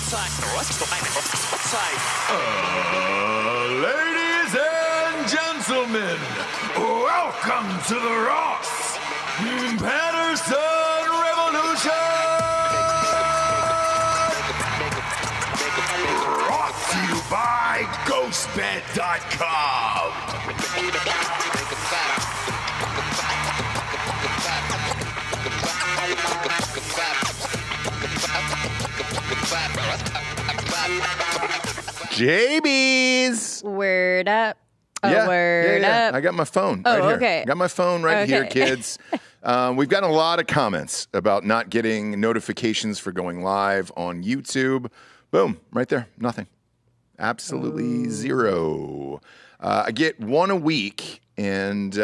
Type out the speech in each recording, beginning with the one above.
Ladies and gentlemen, welcome to the Ross Patterson Revolution! Brought to you by GhostBed.com! JB's. Word up. Word up. I got my phone right here. Okay. Got my phone right here, kids. We've gotten a lot of comments about not getting notifications for going live on YouTube. Boom, right there. Nothing. Absolutely zero. I get one a week, and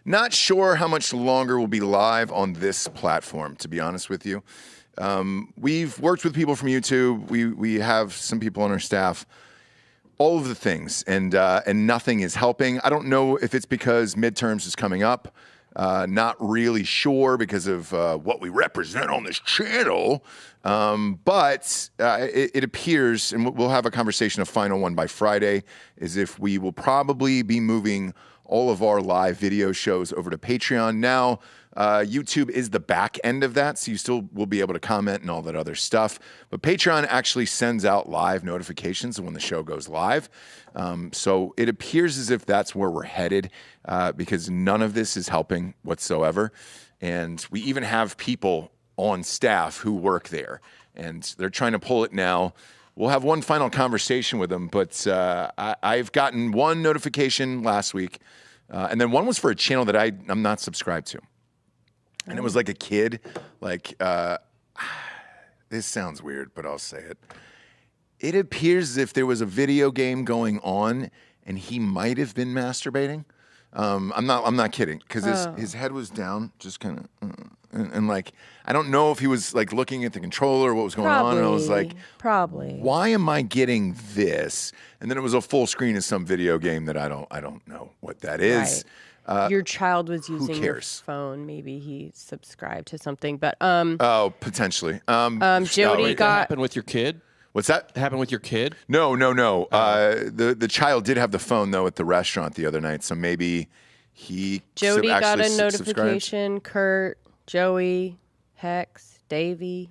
not sure how much longer we'll be live on this platform, to be honest with you. We've worked with people from YouTube. We have some people on our staff, all of the things, and nothing is helping. I don't know if it's because midterms is coming up. Not really sure because of what we represent on this channel. But it appears, and we'll have a conversation, a final one by Friday, is if we will probably be moving all of our live video shows over to Patreon. Now, YouTube is the back end of that, so you still will be able to comment and all that other stuff. But Patreon actually sends out live notifications when the show goes live. So it appears as if that's where we're headed, because none of this is helping whatsoever. And we even have people on staff who work there, and they're trying to pull it now. We'll have one final conversation with them, but I've gotten one notification last week, and then one was for a channel that I'm not subscribed to. And it was like a kid, this sounds weird, but I'll say it. It appears as if there was a video game going on and he might have been masturbating. I'm not kidding, because his head was down, just kind of, and like, I don't know if he was like looking at the controller or what was going on. And I was like, why am I getting this? And then it was a full screen of some video game that I don't know what that is. Right. Your child was using your phone. Maybe he subscribed to something, but potentially. Jody that happened with your kid? What's that? Happened with your kid? No. The child did have the phone though at the restaurant the other night, so maybe he. Jody got a notification. Subscribed. Kurt, Joey, Hex, Davey,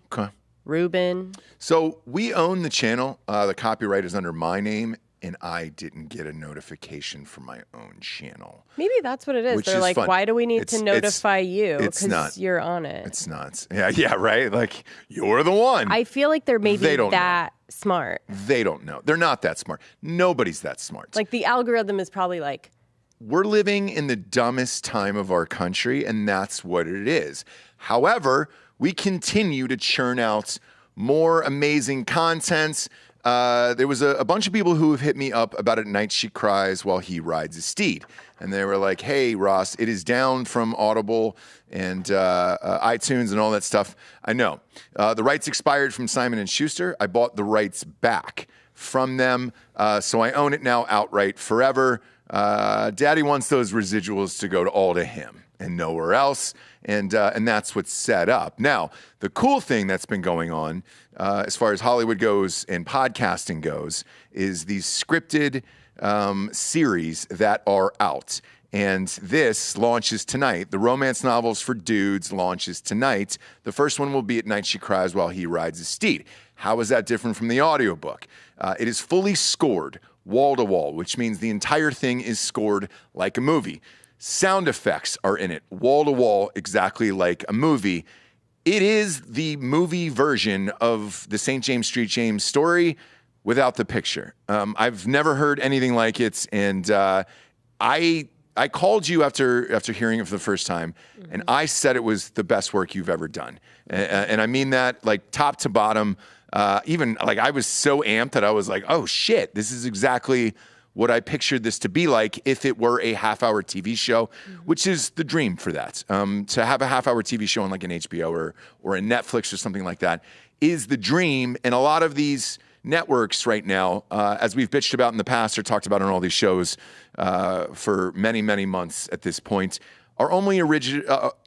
Ruben. So we own the channel. The copyright is under my name. And I didn't get a notification for my own channel. Maybe that's what it is. They're like, fun. Why do we need to notify you? Because you're on it. It's nuts. Yeah, right? Like, you're the one. I feel like they're maybe that smart. They don't know. They're not that smart. Nobody's that smart. Like, the algorithm is probably like... We're living in the dumbest time of our country, and that's what it is. However, we continue to churn out more amazing contents. There was a bunch of people who have hit me up about At Night She Cries While He Rides His Steed. And they were like, hey, Ross, it is down from Audible and iTunes and all that stuff. I know. The rights expired from Simon & Schuster. I bought the rights back from them, so I own it now outright forever. Daddy wants those residuals to go all to him and nowhere else. And that's what's set up. Now, the cool thing that's been going on, as far as Hollywood goes and podcasting goes, is these scripted series that are out. And this launches tonight. The romance novels for dudes launches tonight. The first one will be At Night She Cries While He Rides His Steed. How is that different from the audiobook? It is fully scored, wall to wall, which means the entire thing is scored like a movie. Sound effects are in it, wall to wall, exactly like a movie. It is the movie version of the St. James Street James story without the picture. I've never heard anything like it, and I called you after hearing it for the first time, and I said it was the best work you've ever done, and I mean that like top to bottom. Even like I was so amped that I was like, oh shit, this is exactly what I pictured this to be like if it were a half-hour TV show, which is the dream for that. To have a half-hour TV show on like an HBO or a Netflix or something like that is the dream. And a lot of these networks right now, as we've bitched about in the past or talked about on all these shows for many, many months at this point, are only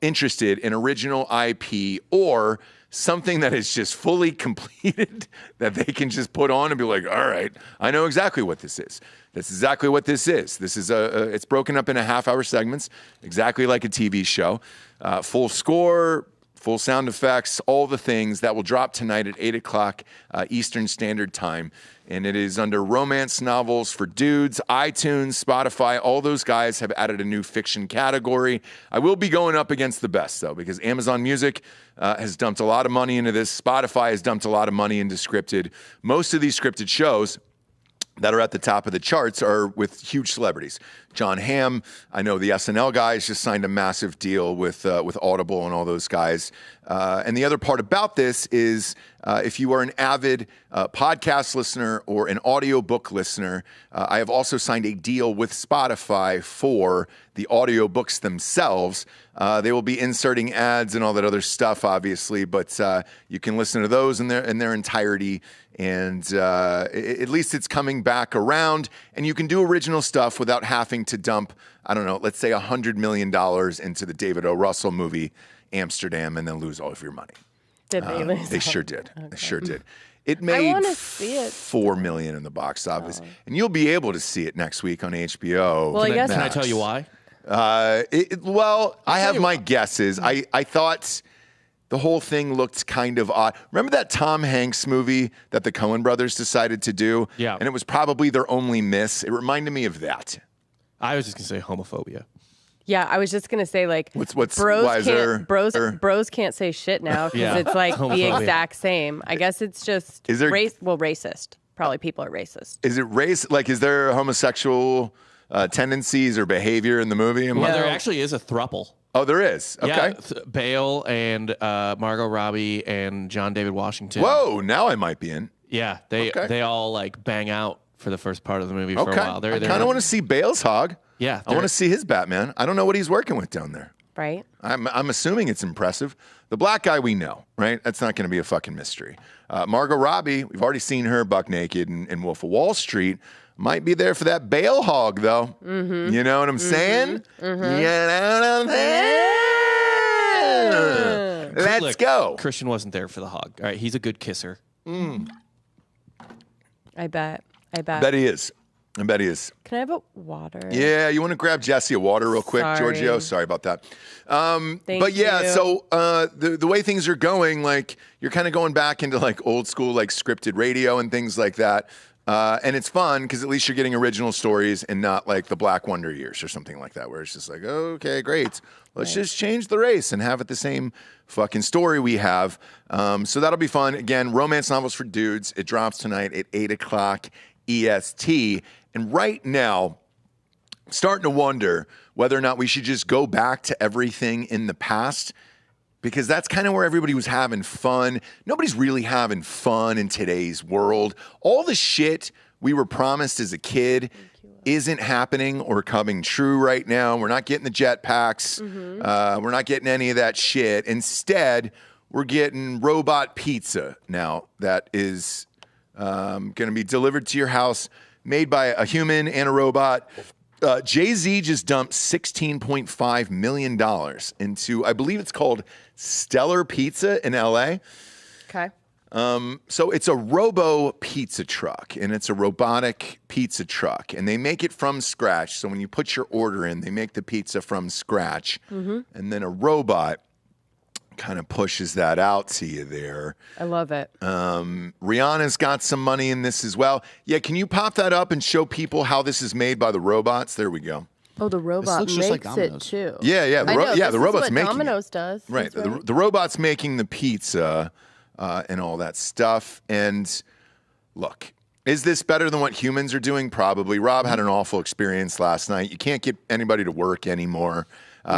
interested in original IP or something that is just fully completed that they can just put on and be like, all right, I know exactly what this is. That's exactly what this is. This is it's broken up into half-hour segments, exactly like a TV show. Full score, full sound effects, all the things that will drop tonight at 8 o'clock Eastern Standard Time. And it is under Romance Novels for Dudes, iTunes, Spotify. All those guys have added a new fiction category. I will be going up against the best, though, because Amazon Music has dumped a lot of money into this. Spotify has dumped a lot of money into scripted. Most of these scripted shows that are at the top of the charts are with huge celebrities. John Hamm, I know the SNL guys just signed a massive deal with Audible and all those guys. And the other part about this is if you are an avid podcast listener or an audiobook listener, I have also signed a deal with Spotify for the audiobooks themselves. They will be inserting ads and all that other stuff, obviously, but you can listen to those in their entirety. And at least it's coming back around, and you can do original stuff without having to dump, I don't know, let's say $100 million into the David O. Russell movie, Amsterdam, and then lose all of your money. Did they lose? They sure did. Okay. They sure did. It made $4 million in the box office, and you'll be able to see it next week on HBO. Well, can I tell you why? I have my guesses. I thought the whole thing looked kind of odd. Remember that Tom Hanks movie that the Coen brothers decided to do? Yeah. And it was probably their only miss. It reminded me of that. I was just going to say homophobia. Yeah, I was just going to say, like, what's bros can't say shit now because it's like the exact same. I guess it's just racist. Probably people are racist. Is it race? Like, is there homosexual tendencies or behavior in the movie? Well, there actually is a throuple. Oh, there is? Okay. Yeah, Bale and Margot Robbie and John David Washington. Whoa, now I might be in. Yeah, they all like bang out for the first part of the movie for a while. I kind of want to see Bale's hog. Yeah. I want to see his Batman. I don't know what he's working with down there. Right. I'm assuming it's impressive. The black guy we know, right? That's not going to be a fucking mystery. Margot Robbie, we've already seen her buck naked in Wolf of Wall Street. Might be there for that Bale hog, though. Mm-hmm. You know what I'm saying? Mm-hmm. You know what I'm saying? Let's go. Christian wasn't there for the hog. All right, he's a good kisser. I bet. I bet he is. Can I have a water? Yeah, you want to grab Jesse a water real quick, Giorgio? Sorry about that. But yeah, so the way things are going, like you're kind of going back into like old school, like scripted radio and things like that. And it's fun because at least you're getting original stories and not like the Black Wonder years or something like that, where it's just like, okay, great. Let's just change the race and have it the same fucking story we have. So that'll be fun. Again, Romance Novels for Dudes. It drops tonight at 8 o'clock EST. And right now, I'm starting to wonder whether or not we should just go back to everything in the past, because that's kind of where everybody was having fun. Nobody's really having fun in today's world. All the shit we were promised as a kid isn't happening or coming true right now. We're not getting the jetpacks. We're not getting any of that shit. Instead, we're getting robot pizza now that is going to be delivered to your house, made by a human and a robot. Jay-Z just dumped $16.5 million into, I believe it's called Stellar Pizza in LA. Okay. So it's a robo pizza truck, and it's a robotic pizza truck, and they make it from scratch. So when you put your order in, they make the pizza from scratch, and then a robot kind of pushes that out to you there. I love it. Rihanna's got some money in this as well. Yeah, can you pop that up and show people how this is made by the robots? There we go. Oh, the robot makes it too. Yeah, the robot's making Domino's does. Right, the robot's making the pizza and all that stuff. And look, is this better than what humans are doing? Probably. Rob had an awful experience last night. You can't get anybody to work anymore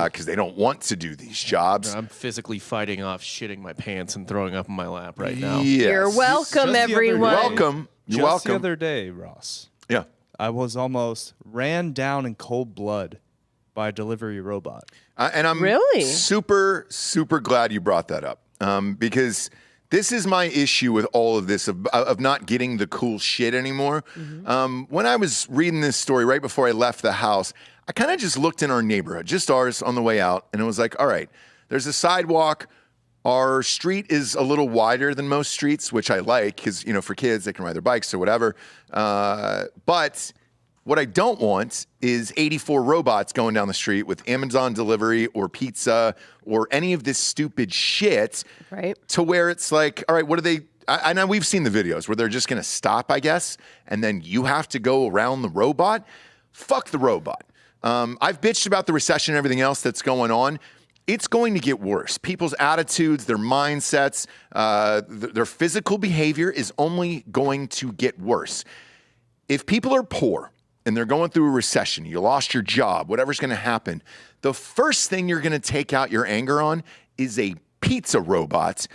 because they don't want to do these jobs. I'm physically fighting off shitting my pants and throwing up in my lap right now. Yes. You're welcome, everyone. Welcome. You're welcome. The other day, Ross. Yeah. I was almost ran down in cold blood by a delivery robot. And I'm really super, super glad you brought that up because this is my issue with all of this of not getting the cool shit anymore. When I was reading this story right before I left the house, I kind of just looked in our neighborhood, just ours, on the way out, and it was like, all right, there's a sidewalk Our street is a little wider than most streets, which I like because, for kids, they can ride their bikes or whatever. But what I don't want is 84 robots going down the street with Amazon delivery or pizza or any of this stupid shit. Right. To where it's like, all right, what do they... I know we've seen the videos where they're just going to stop, I guess, and then you have to go around the robot. Fuck the robot. I've bitched about the recession and everything else that's going on. It's going to get worse. People's attitudes, their mindsets, their physical behavior is only going to get worse. If people are poor and they're going through a recession, you lost your job, whatever's going to happen, the first thing you're going to take out your anger on is a pizza robot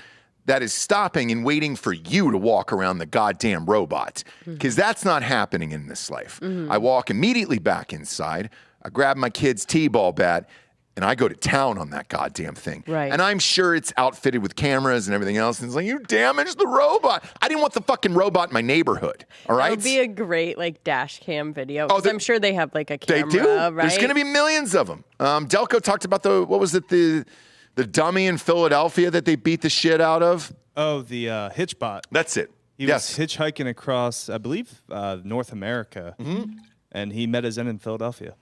that is stopping and waiting for you to walk around the goddamn robot. Because that's not happening in this life. I walk immediately back inside. I grab my kid's t-ball bat, and I go to town on that goddamn thing. Right. And I'm sure it's outfitted with cameras and everything else. And it's like, you damaged the robot. I didn't want the fucking robot in my neighborhood. All right? It would be a great dash cam video. Oh, I'm sure they have a camera. They do. Right? There's going to be millions of them. Delco talked about the dummy in Philadelphia that they beat the shit out of. Oh, the Hitchbot. That's it. He was hitchhiking across, I believe, North America. And he met his end in Philadelphia.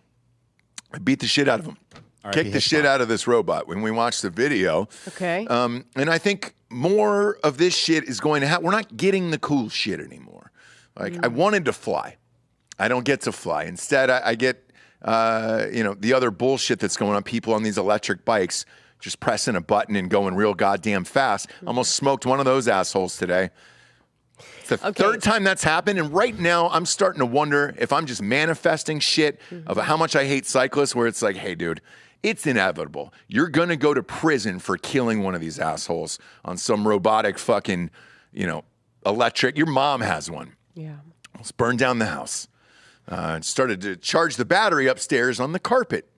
I beat the shit out of him. Kick the shit out of this robot when we watch the video. Okay. And I think more of this shit is going to happen. We're not getting the cool shit anymore. I wanted to fly. I don't get to fly. Instead, I get, the other bullshit that's going on. People on these electric bikes just pressing a button and going real goddamn fast. Almost smoked one of those assholes today. It's the third time that's happened, and right now I'm starting to wonder if I'm just manifesting shit of how much I hate cyclists, where it's like, hey, dude, it's inevitable. You're going to go to prison for killing one of these assholes on some robotic fucking, electric. Your mom has one. Yeah. Let's burn down the house. Started to charge the battery upstairs on the carpet.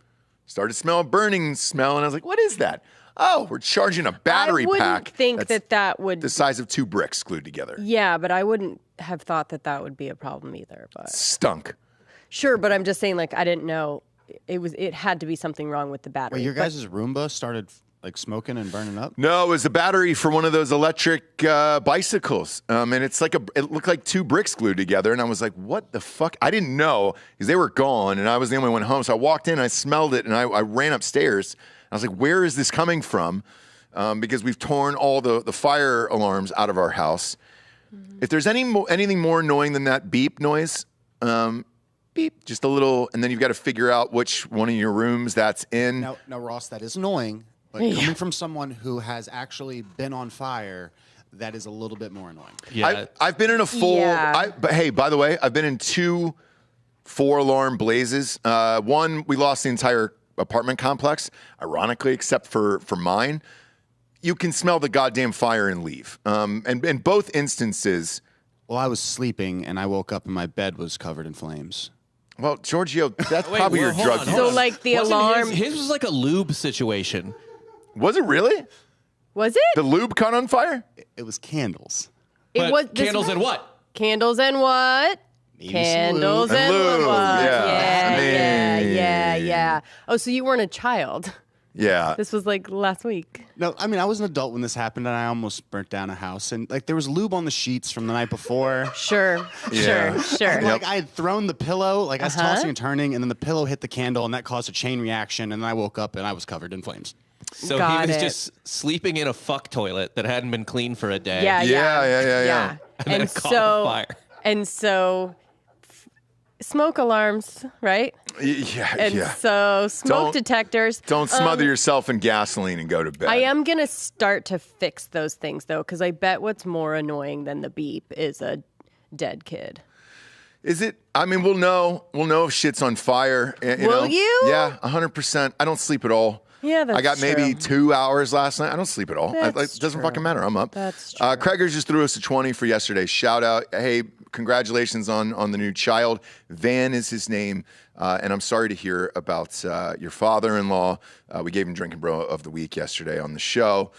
Started burning smell, and I was like, what is that? Oh, we're charging a battery pack. I wouldn't think that would... the size of two bricks glued together. Yeah, but I wouldn't have thought that would be a problem either. But stunk. Sure, but I'm just saying, I didn't know. It had to be something wrong with the battery. Wait, your guys' Roomba started smoking and burning up? No, it was a battery for one of those electric bicycles. And it's it looked like two bricks glued together. And I was like, what the fuck? I didn't know because they were gone and I was the only one home. So I walked in, I smelled it, and I ran upstairs. I was like, where is this coming from? Because we've torn all the fire alarms out of our house. If there's anything more annoying than that beep noise, beep, just a little, and then you've got to figure out which one of your rooms that's in. Now, Ross, that is annoying, but coming from someone who has actually been on fire, that is a little bit more annoying. Yeah. I've been in a full, but hey, by the way, I've been in 2 4-alarm blazes. One, we lost the entire apartment complex, ironically, except for mine. You can smell the goddamn fire and leave. And in both instances... Well, I was sleeping, and I woke up, and my bed was covered in flames. Well, Giorgio, that's probably your drug use. So, the alarm... His was like a lube situation. Was it really? Was it? The lube caught on fire? It was candles. It was candles and what? Candles and what? Maybe Candles and lube. what? Yeah. Yeah. Oh, so you weren't a child. Yeah. This was last week. No, I mean, I was an adult when this happened, and I almost burnt down a house. And there was lube on the sheets from the night before. Sure. Yeah. Sure. And, I had thrown the pillow, I was tossing and turning, and then the pillow hit the candle, and that caused a chain reaction. And then I woke up, and I was covered in flames. So he was just sleeping in a fuck toilet that hadn't been cleaned for a day. Yeah. And then it caught on fire. And so, smoke alarms, right? Yeah. So smoke detectors. Don't smother yourself in gasoline and go to bed. I am going to start to fix those things, though, because I bet what's more annoying than the beep is a dead kid. Is it? I mean, we'll know if shit's on fire. Will you? Yeah, 100%. I don't sleep at all. Yeah, that's I got maybe true. 2 hours last night. I don't sleep at all. It doesn't fucking matter. I'm up. That's true. Craiger just threw us a 20 for yesterday's shout out. Hey, congratulations on the new child. Van is his name. And I'm sorry to hear about your father-in-law. We gave him Drinking Bro of the Week yesterday on the show.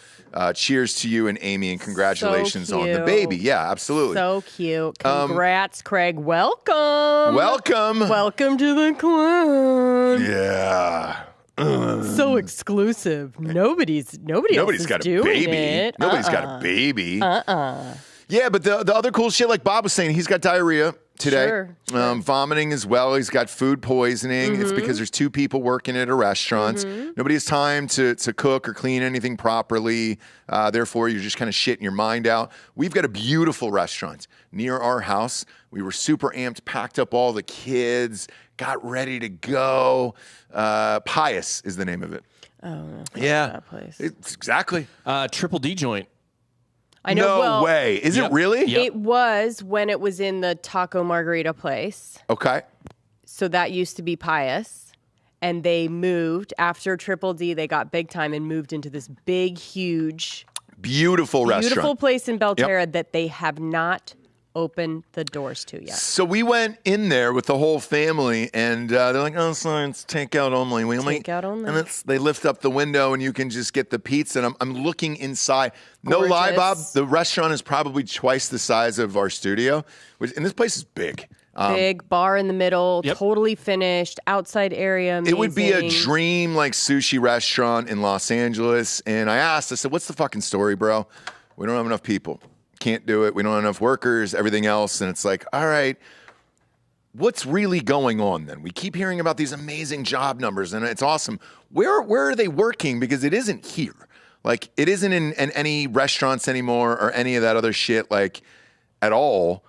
Cheers to you and Amy, and congratulations on the baby. Yeah, absolutely. So cute. Congrats, Craig. Welcome. Welcome. Welcome to the club. Yeah. So exclusive. Nobody else is got doing a baby. it. Nobody's got a baby. Yeah, but the other cool shit, like Bob was saying, he's got diarrhea today. Sure. Vomiting as well. He's got food poisoning. It's because there's 2 people working at a restaurant. Nobody has time to cook or clean anything properly. Therefore, you're just kind of shitting your mind out. We've got a beautiful restaurant near our house. We were super amped, packed up all the kids, got ready to go. Pious is the name of it. Oh, yeah. That place. It's exactly. Triple D joint. I know. No way. Is it really? Yep. It was when it was in the taco margarita place. Okay. So that used to be Pious. And they moved after Triple D. They got big time and moved into this big, huge, Beautiful restaurant. place in Belterra that they have not opened the doors to yet. So we went in there with the whole family, and they're like, "Oh, sorry, it's takeout only." Takeout only. And they lift up the window, and you can just get the pizza. And I'm looking inside. No lie, Bob. The restaurant is probably twice the size of our studio, and this place is big. Big bar in the middle, totally finished, outside area. Amazing. It would be a dream like sushi restaurant in Los Angeles. And I said, "What's the fucking story, bro? We don't have enough people. Can't do it. We don't have enough workers, everything else." And it's like, all right, what's really going on then? We keep hearing about these amazing job numbers, and it's awesome. Where are they working? Because it isn't here. Like, it isn't in any restaurants anymore or any of that other shit, like, at all.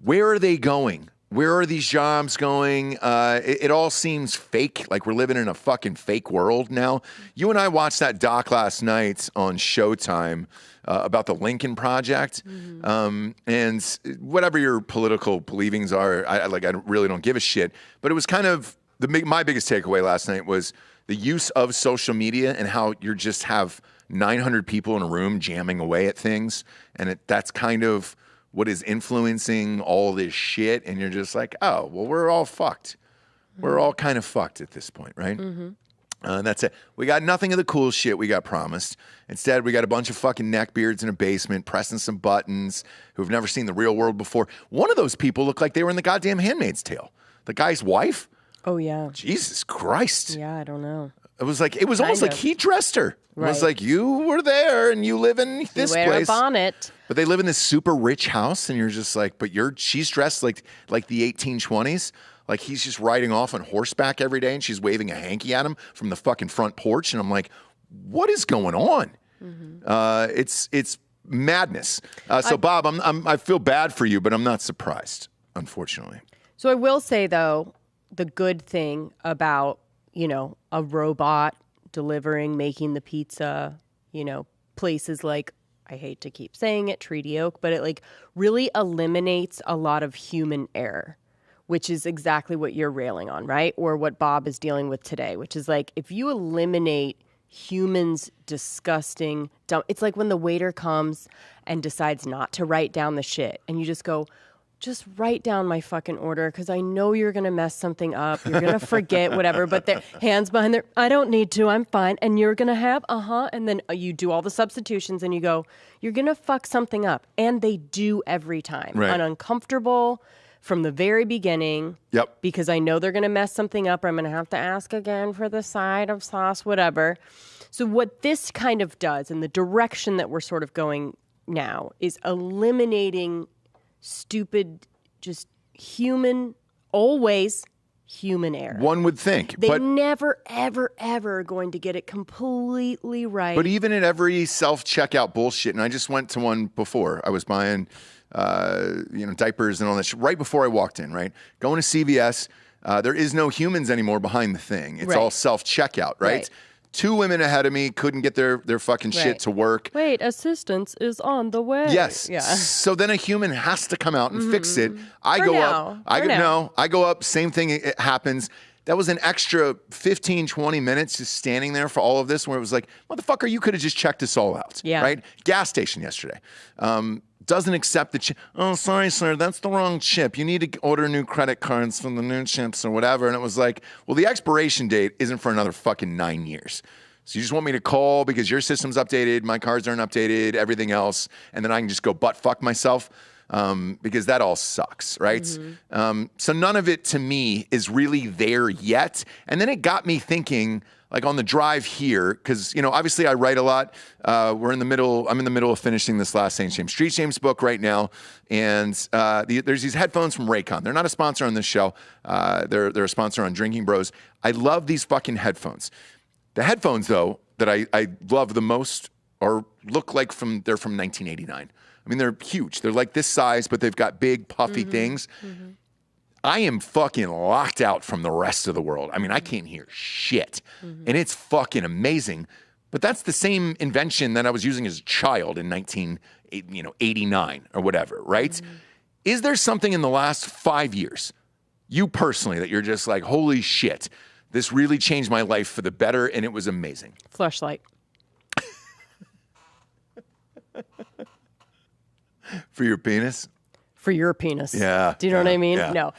Where are they going? Where are these jobs going? It all seems fake, like we're living in a fucking fake world now. You and I watched that doc last night on Showtime about the Lincoln Project. And whatever your political believings are, I really don't give a shit. But it was kind of, my biggest takeaway last night was the use of social media and how you just have 900 people in a room jamming away at things. And that's kind of what is influencing all this shit, and you're just like, oh, well, we're all fucked. We're all kind of fucked at this point, right? And that's it. We got nothing of the cool shit we got promised. Instead, we got a bunch of fucking neckbeards in a basement pressing some buttons who've never seen the real world before. One of those people looked like they were in the goddamn Handmaid's Tale. The guy's wife? Oh, yeah. Jesus Christ. Yeah, I don't know. It was almost like he dressed her. It was like, you were there and you live in this you wear place. a bonnet. But they live in this super rich house, and you're just like, she's dressed like the 1820s. Like, he's just riding off on horseback every day, and she's waving a hanky at him from the fucking front porch. And I'm like, what is going on? It's madness. So Bob, I feel bad for you, but I'm not surprised, unfortunately. So I will say, though, the good thing about, a robot delivering, making the pizza, places like, I hate to keep saying it, Treaty Oak, but it really eliminates a lot of human error, which is exactly what you're railing on, right? Or what Bob is dealing with today, which is if you eliminate humans disgusting, dumb, it's like when the waiter comes and decides not to write down the shit, and you just go, just write down my fucking order because I know you're going to mess something up. You're going to forget whatever, but their hands behind their, I don't need to, I'm fine. And you're going to have, and then you do all the substitutions and you go, you're going to fuck something up. And they do every time. Right. I'm uncomfortable from the very beginning. Yep. Because I know they're going to mess something up or I'm going to have to ask again for the side of sauce, whatever. So what this kind of does, and the direction that we're sort of going now, is eliminating stupid, just always human error. One would think. They never, ever, ever are going to get it completely right. But even at every self-checkout bullshit, and I just went to one before. I was buying, diapers and all that shit right before I walked in, right? Going to CVS, there is no humans anymore behind the thing. It's all self-checkout, right? 2 women ahead of me couldn't get their fucking shit to work. Wait, assistance is on the way. Yes. Yeah. So then a human has to come out and fix it. I go up, same thing it happens. That was an extra 15, 20 minutes just standing there for all of this where it was like, motherfucker, you could have just checked this all out. Yeah. Right? Gas station yesterday. Doesn't accept the chip. Oh, sorry, sir, that's the wrong chip. You need to order new credit cards from the new chips or whatever. And it was like, well, the expiration date isn't for another fucking 9 years. So you just want me to call because your system's updated, my cards aren't updated, everything else, and then I can just go butt fuck myself. because that all sucks, right? So none of it to me is really there yet. And then it got me thinking, like on the drive here, because obviously I write a lot. I'm in the middle of finishing this last Saint James Street James book right now, and there's these headphones from Raycon. They're not a sponsor on this show. They're a sponsor on Drinking Bros. I love these fucking headphones. The headphones though that I love the most look like they're from 1989. I mean, they're huge. They're like this size, but they've got big puffy things. I am fucking locked out from the rest of the world. I mean, I can't hear shit. And it's fucking amazing. But that's the same invention that I was using as a child in 1989 or whatever, right? Is there something in the last 5 years, you personally, that you're just like, holy shit, this really changed my life for the better and it was amazing? Fleshlight. For your penis? For your penis. Yeah. Do you know what I mean? Yeah. No.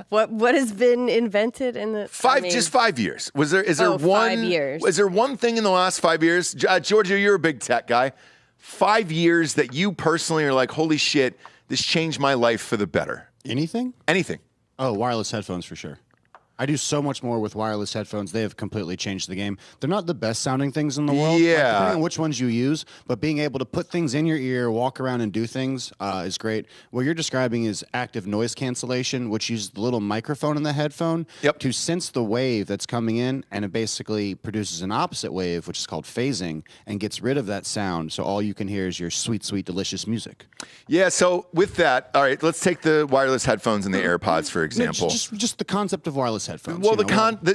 What has been invented in the Just 5 years. Is there 5 years. Is there one thing in the last 5 years? Georgia, you're a big tech guy. 5 years that you personally are like, holy shit, this changed my life for the better. Anything? Anything. Oh, wireless headphones for sure. I do so much more with wireless headphones. They have completely changed the game. They're not the best sounding things in the world. Yeah. Like, depending on which ones you use, but being able to put things in your ear, walk around and do things is great. What you're describing is active noise cancellation, which uses the little microphone in the headphone to sense the wave that's coming in, and it basically produces an opposite wave, which is called phasing, and gets rid of that sound. So all you can hear is your sweet, sweet, delicious music. Yeah, so with that, all right, let's take the wireless headphones and the AirPods, for example. Just the concept of wireless headphones. Well,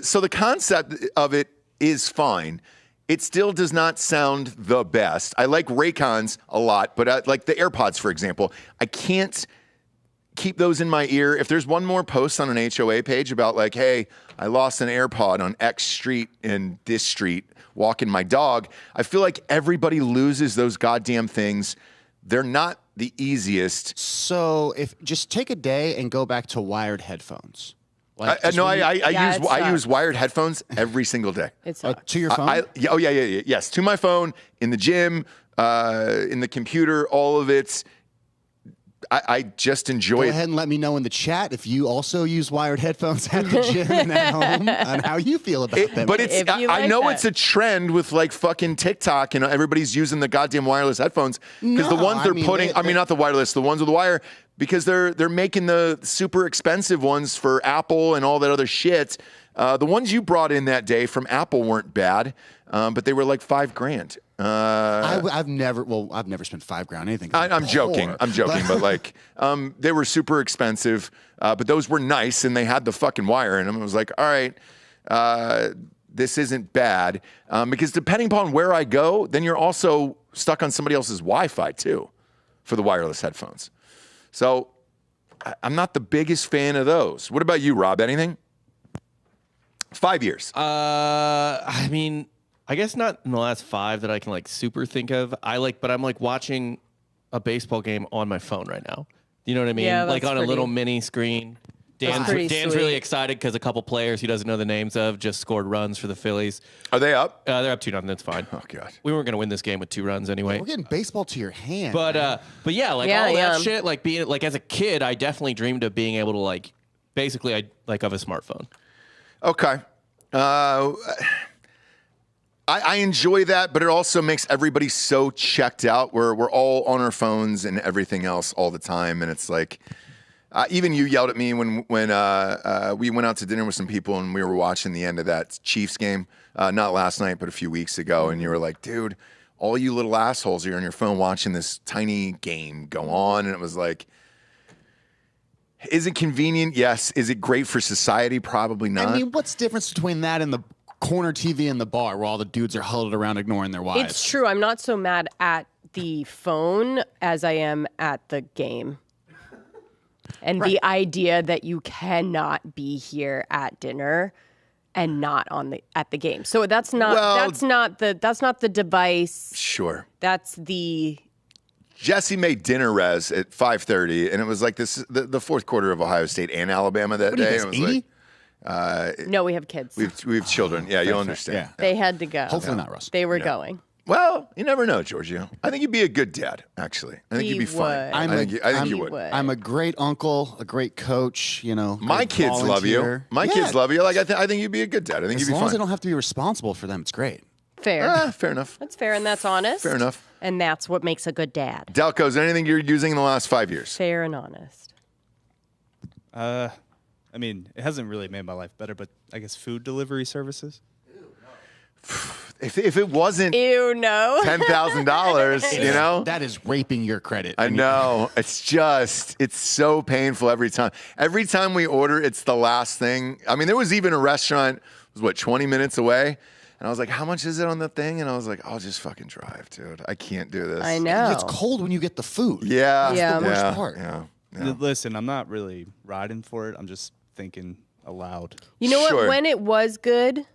so the concept of it is fine. It still does not sound the best. I like Raycons a lot, but like the AirPods, for example, I can't keep those in my ear. If there's one more post on an HOA page about like, hey, I lost an AirPod on X street in this street walking my dog, I feel like everybody loses those goddamn things. They're not the easiest. So if just take a day and go back to wired headphones. I use wired headphones every single day. It's to your phone? Yes, to my phone, in the gym, in the computer, all of it. I just enjoy it. Go ahead and let me know in the chat if you also use wired headphones at the gym and at home and how you feel about them. But I know it's a trend with like fucking TikTok and everybody's using the goddamn wireless headphones because the ones they're putting, not the wireless, the ones with the wire, because they're making the super expensive ones for Apple and all that other shit. The ones you brought in that day from Apple weren't bad, but they were like $5,000. I've never spent $5,000 on anything. I'm joking, but like they were super expensive, but those were nice and they had the fucking wire in them. I was like, all right, this isn't bad, because depending upon where I go, then you're also stuck on somebody else's Wi-Fi too for the wireless headphones. So I'm not the biggest fan of those. What about you, Rob? Anything? 5 years. I mean, I guess not in the last 5 that I can like super think of. But I'm like watching a baseball game on my phone right now. You know what I mean? Yeah, like on pretty, a little mini screen. Dan's really excited because a couple players he doesn't know the names of just scored runs for the Phillies. Are they up? They're up 2-0. That's fine. Oh God, we weren't going to win this game with 2 runs anyway. We're getting baseball to your hand. But yeah, like all that shit. Like being like as a kid, I definitely dreamed of being able to like basically of a smartphone. Okay. I enjoy that, but it also makes everybody so checked out. We're all on our phones and everything else all the time, and it's like. Even you yelled at me when we went out to dinner with some people and we were watching the end of that Chiefs game, not last night, but a few weeks ago. And you were like, dude, all you little assholes are on your phone watching this tiny game go on. And it was like, is it convenient? Yes. Is it great for society? Probably not. I mean, what's the difference between that and the corner TV in the bar where all the dudes are huddled around ignoring their wives? It's true. I'm not so mad at the phone as I am at the game. And the idea that you cannot be here at dinner and not at the game. So that's not the device. Sure. That's the Jesse made dinner res at 5:30, and it was like the fourth quarter of Ohio State and Alabama that day. What are you guys, 80? No, we have kids. We have children. Yeah, you'll understand. Yeah. They had to go. Hopefully not, Russ. They were going. Well, you never know, Giorgio. I think you'd be a good dad, actually. I think you'd be fine. would. I think you would. would. I'm a great uncle, a great coach. My great kids love you. volunteer. My Yeah, kids love you. Like I think you'd be a good dad. I think As you'd be long as I fine. don't have to be responsible for them, it's great. Fair. Fair enough. That's fair, and that's honest. Fair enough. And that's what makes a good dad. Delco, is there anything you're using in the last 5 years? Fair and honest. I mean, it hasn't really made my life better, but I guess food delivery services. If it wasn't Ew, no. $10,000, That is raping your credit. I know. It's so painful every time. Every time we order, it's the last thing. I mean, there was even a restaurant, it was 20 minutes away? And I was like, how much is it on the thing? And I was like, I'll just fucking drive, dude. I can't do this. I know. It's cold when you get the food. Yeah. Yeah. The worst part. Yeah. Listen, I'm not really riding for it. I'm just thinking aloud. You know Sure. what? When it was good,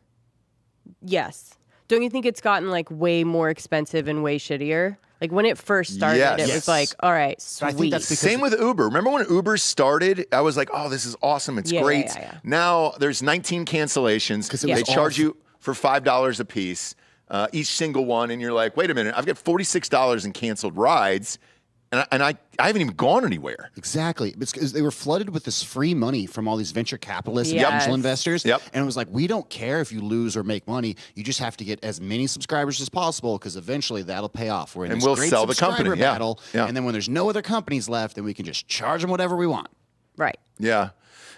yes. Don't you think it's gotten like way more expensive and way shittier? Like when it first started, Yes. it was like, all right, sweet. I think that's because Same with Uber. Remember when Uber started? I was like, oh, this is awesome. It's Yeah, great. yeah. Now there's 19 cancellations. 'Cause it They was charge off. you for $5 a piece, each single one. And you're like, wait a minute, I've got $46 in canceled rides. And I haven't even gone anywhere. Exactly. It's because they were flooded with this free money from all these venture capitalists and Yes. angel investors. Yep. And it was like, we don't care if you lose or make money. You just have to get as many subscribers as possible because eventually that'll pay off. We're in And this we'll great sell the subscriber company. Yeah. battle. Yeah. And then when there's no other companies left, then we can just charge them whatever we want. Right. Yeah.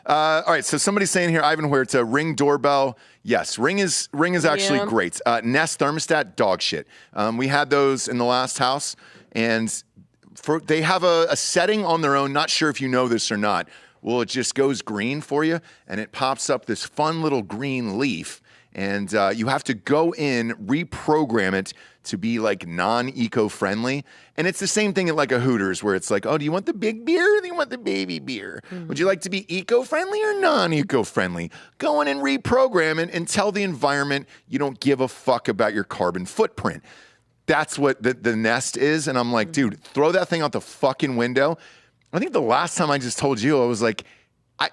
All right. So somebody's saying here, Ivan Huerta, Ring doorbell. Yes, Ring is actually Yeah. great. Nest thermostat, dog shit. We had those in the last house, and they have a setting on their own. Not sure if you know this or not. Well, it just goes green for you, and it pops up this fun little green leaf. And you have to go in, reprogram it to be like non-eco-friendly. And it's the same thing at like a Hooters where it's like, oh, do you want the big beer or do you want the baby beer? Would you like to be eco-friendly or non-eco-friendly? Go in and reprogram it and tell the environment you don't give a fuck about your carbon footprint. That's what the Nest is. And I'm like, dude, throw that thing out the fucking window. I think the last time I just told you, I was like,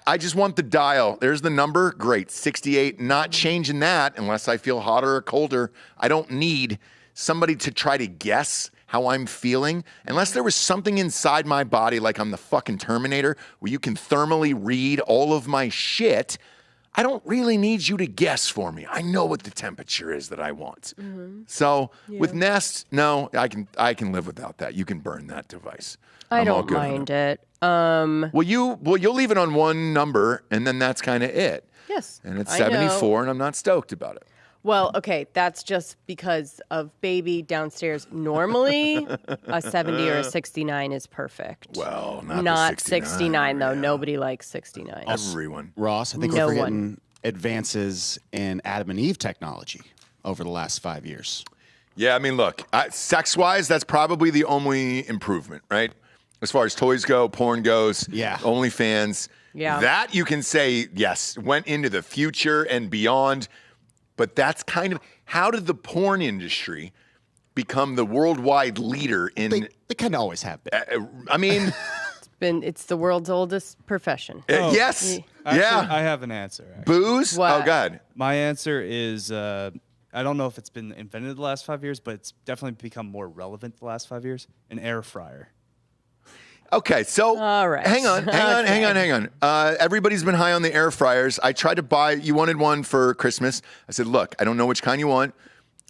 I just want the dial. There's the number. Great. 68. Not changing that unless I feel hotter or colder. I don't need somebody to try to guess how I'm feeling. Unless there was something inside my body like I'm the fucking Terminator where you can thermally read all of my shit. I don't really need you to guess for me. I know what the temperature is that I want. So with Nest, no, I can live without that. You can burn that device. I I'm all don't good on mind it. it. Well, you'll leave it on one number, and then that's kind of it. Yes. And it's I know. 74, and I'm not stoked about it. Well, okay, that's just because of baby downstairs. Normally, a 70 or a 69 is perfect. Well, not the 69 though. yeah. Nobody likes 69. Everyone. Ross, I think No we're one. forgetting advances in Adam and Eve technology over the last 5 years. Yeah, I mean, look, sex-wise, that's probably the only improvement, right? As far as toys go, porn goes, Yeah. OnlyFans. Yeah. That you can say, yes, went into the future and beyond. But that's kind of, how did the porn industry become the worldwide leader in, They kind of always have been. I mean, It's the world's oldest profession. yes, Actually, yeah. I have an answer. Actually. Booze? What? Oh, God. My answer is I don't know if it's been invented the last 5 years, but it's definitely become more relevant the last 5 years. An air fryer. Okay, so All right. hang on. Everybody's been high on the air fryers. I tried to buy, you wanted one for Christmas. I said, look, I don't know which kind you want.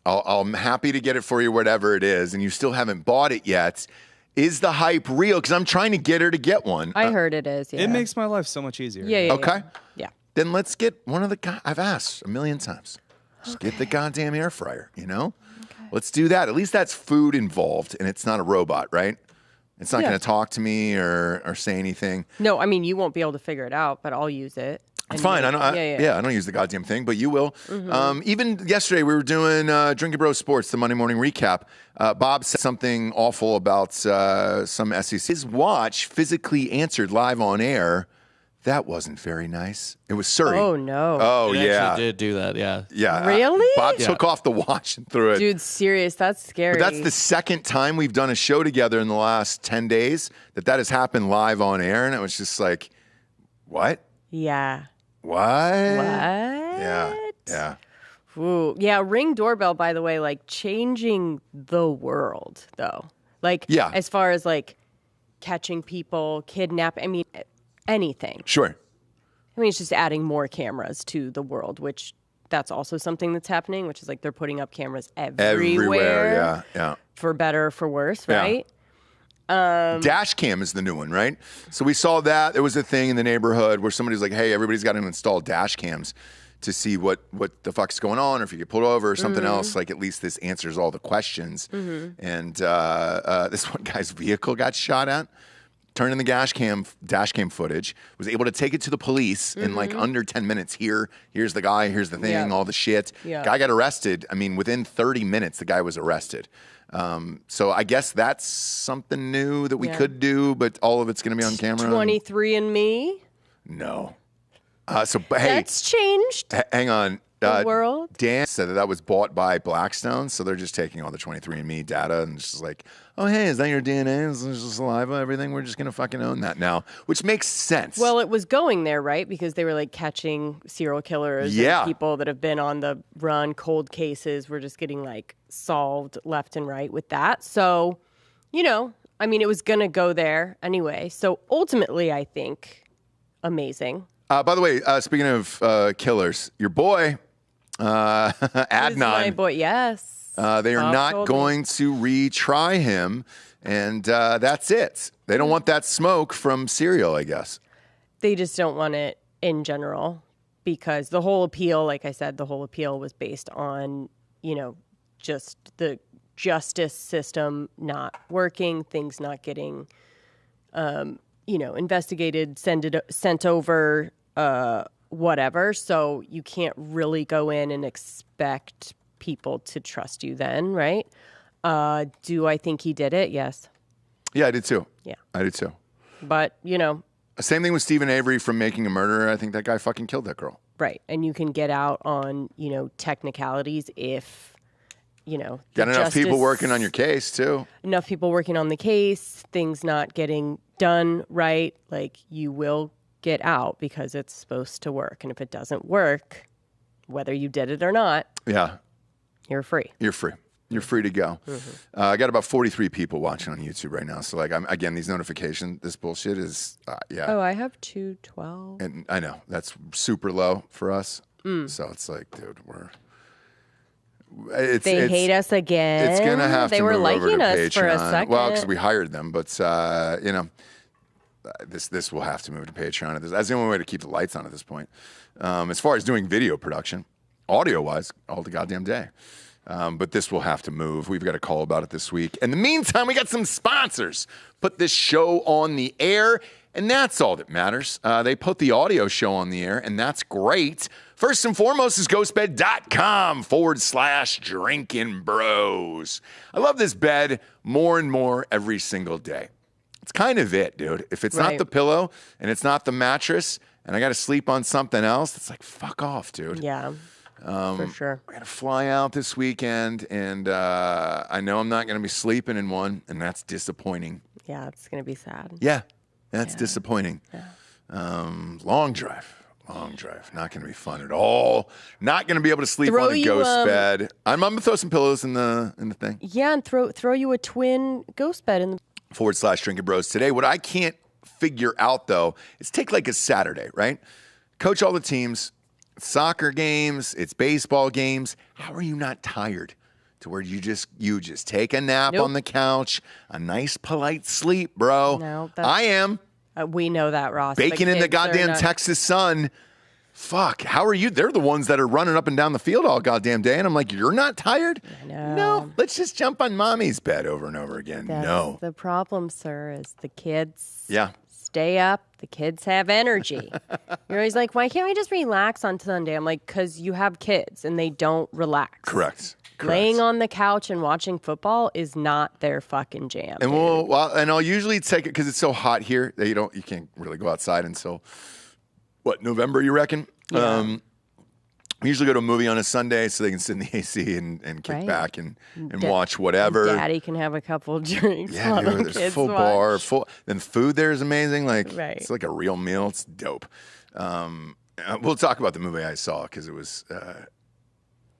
I'm happy to get it for you, whatever it is, and you still haven't bought it yet. Is the hype real? Because I'm trying to get her to get one. I heard it is. Yeah. It makes my life so much easier. Yeah. Okay. Yeah. Then let's get one of the, I've asked a million times. Just get the goddamn air fryer, you know? Okay. Let's do that. At least that's food involved, and it's not a robot, right? It's not Yeah. going to talk to me or say anything. No, I mean you won't be able to figure it out, but I'll use it. It's And fine. you- I don't. I don't use the goddamn thing, but you will. Mm-hmm. Even yesterday, we were doing Drinking Bros Sports, the Monday morning recap. Bob said something awful about some SEC. His watch physically answered live on air. That wasn't very nice. It was Surrey. Oh no. Oh It yeah. actually did do that, yeah. Yeah. Really? Bob took off the watch and threw it. Dude, serious. That's scary. But that's the second time we've done a show together in the last 10 days that has happened live on air, and it was just like, what? Yeah. What? What? Yeah. Yeah. Ooh, yeah, Ring doorbell, by the way, like changing the world, though. Like, Yeah. as far as like catching people, kidnapping, I mean, anything. Sure. I mean, it's just adding more cameras to the world, which that's also something that's happening, which is like they're putting up cameras everywhere. Yeah. For better or for worse, Yeah. right? Dash cam is the new one, right? So we saw that. There was a thing in the neighborhood where somebody's like, hey, everybody's got to install dash cams to see what the fuck's going on, or if you get pulled over or something else. Like, at least this answers all the questions. And this one guy's vehicle got shot at. Turned in the dash cam footage, was able to take it to the police in like under 10 minutes. Here's the guy, here's the thing, all the shit. Yeah. Guy got arrested. I mean, within 30 minutes, the guy was arrested. So I guess that's something new that we could do, but all of it's going to be on camera. 23andMe. No. Hey, That's changed hang on. the world. Dan said that was bought by Blackstone, so they're just taking all the 23andMe data and just like, oh, hey, is that your DNA? Is this saliva? Everything? We're just going to fucking own that now, which makes sense. Well, it was going there, right? Because they were like catching serial killers and people that have been on the run, cold cases were just getting like solved left and right with that. So, you know, I mean, it was going to go there anyway. So ultimately, I think, amazing. By the way, speaking of killers, your boy, Adnan. My boy, yes. They are Bob not told going to retry him, and that's it. They don't want that smoke from Serial, I guess. They just don't want it in general because the whole appeal, like I said, the whole appeal was based on, you know, just the justice system not working, things not getting, you know, investigated, sent over, whatever. So you can't really go in and expect people to trust you then, right? Do I think he did it? Yes. Yeah, I did too. Yeah. I did too. But, you know. Same thing with Stephen Avery from Making a Murderer. I think that guy fucking killed that girl. Right. And you can get out on, you know, technicalities if, you know. Got enough people working on your case too. Enough people working on the case, things not getting done right. Like, you will get out because it's supposed to work. And if it doesn't work, whether you did it or not, you're free. You're free. You're free to go. I got about 43 people watching on YouTube right now. So, like, again, these notifications, this bullshit is, Oh, I have 212. And I know that's super low for us. So it's like, dude, They hate us again. It's gonna have they to were move over to liking us Patreon. for a second. Well, because we hired them, but you know, this will have to move to Patreon. That's the only way to keep the lights on at this point. As far as doing video production, audio wise, all the goddamn day. But this will have to move. We've got a call about it this week. In the meantime, we got some sponsors. Put this show on the air, and that's all that matters. They put the audio show on the air, and that's great. First and foremost is ghostbed.com/drinking bros. I love this bed more and more every single day. It's kind of it, dude. If it's not the pillow and it's not the mattress and I got to sleep on something else, it's like, fuck off, dude. Yeah, for sure. I got to fly out this weekend, and I know I'm not going to be sleeping in one, and that's disappointing. Yeah, it's going to be sad. Yeah, that's disappointing. Long drive. Not going to be fun at all. Not going to be able to sleep on a ghost bed. I'm going to throw some pillows in the thing. Yeah, and throw you a twin ghost bed in the /Drinking Bros today. What I can't figure out, though, is take like a Saturday, right? Coach all the teams. Soccer games, it's baseball games. How are you not tired to where you just take a nap on the couch, a nice polite sleep, bro? No, I am. We know that, Ross. Baking in the goddamn Texas sun. Fuck, how are you? They're the ones that are running up and down the field all goddamn day, and I'm like, you're not tired? No, let's just jump on mommy's bed over and over again. That's the problem, sir, is the kids. Yeah. Stay up. The kids have energy. You're always like, why can't we just relax on Sunday? I'm like, because you have kids and they don't relax. Correct. Laying on the couch and watching football is not their fucking jam. And I'll usually take it because it's so hot here that you can't really go outside until November, you reckon? Yeah. We usually go to a movie on a Sunday so they can sit in the AC and kick back and watch whatever. Daddy can have a couple drinks. Yeah, dude, there's full bar. Then food there is amazing. Like it's like a real meal. It's dope. We'll talk about the movie I saw because it was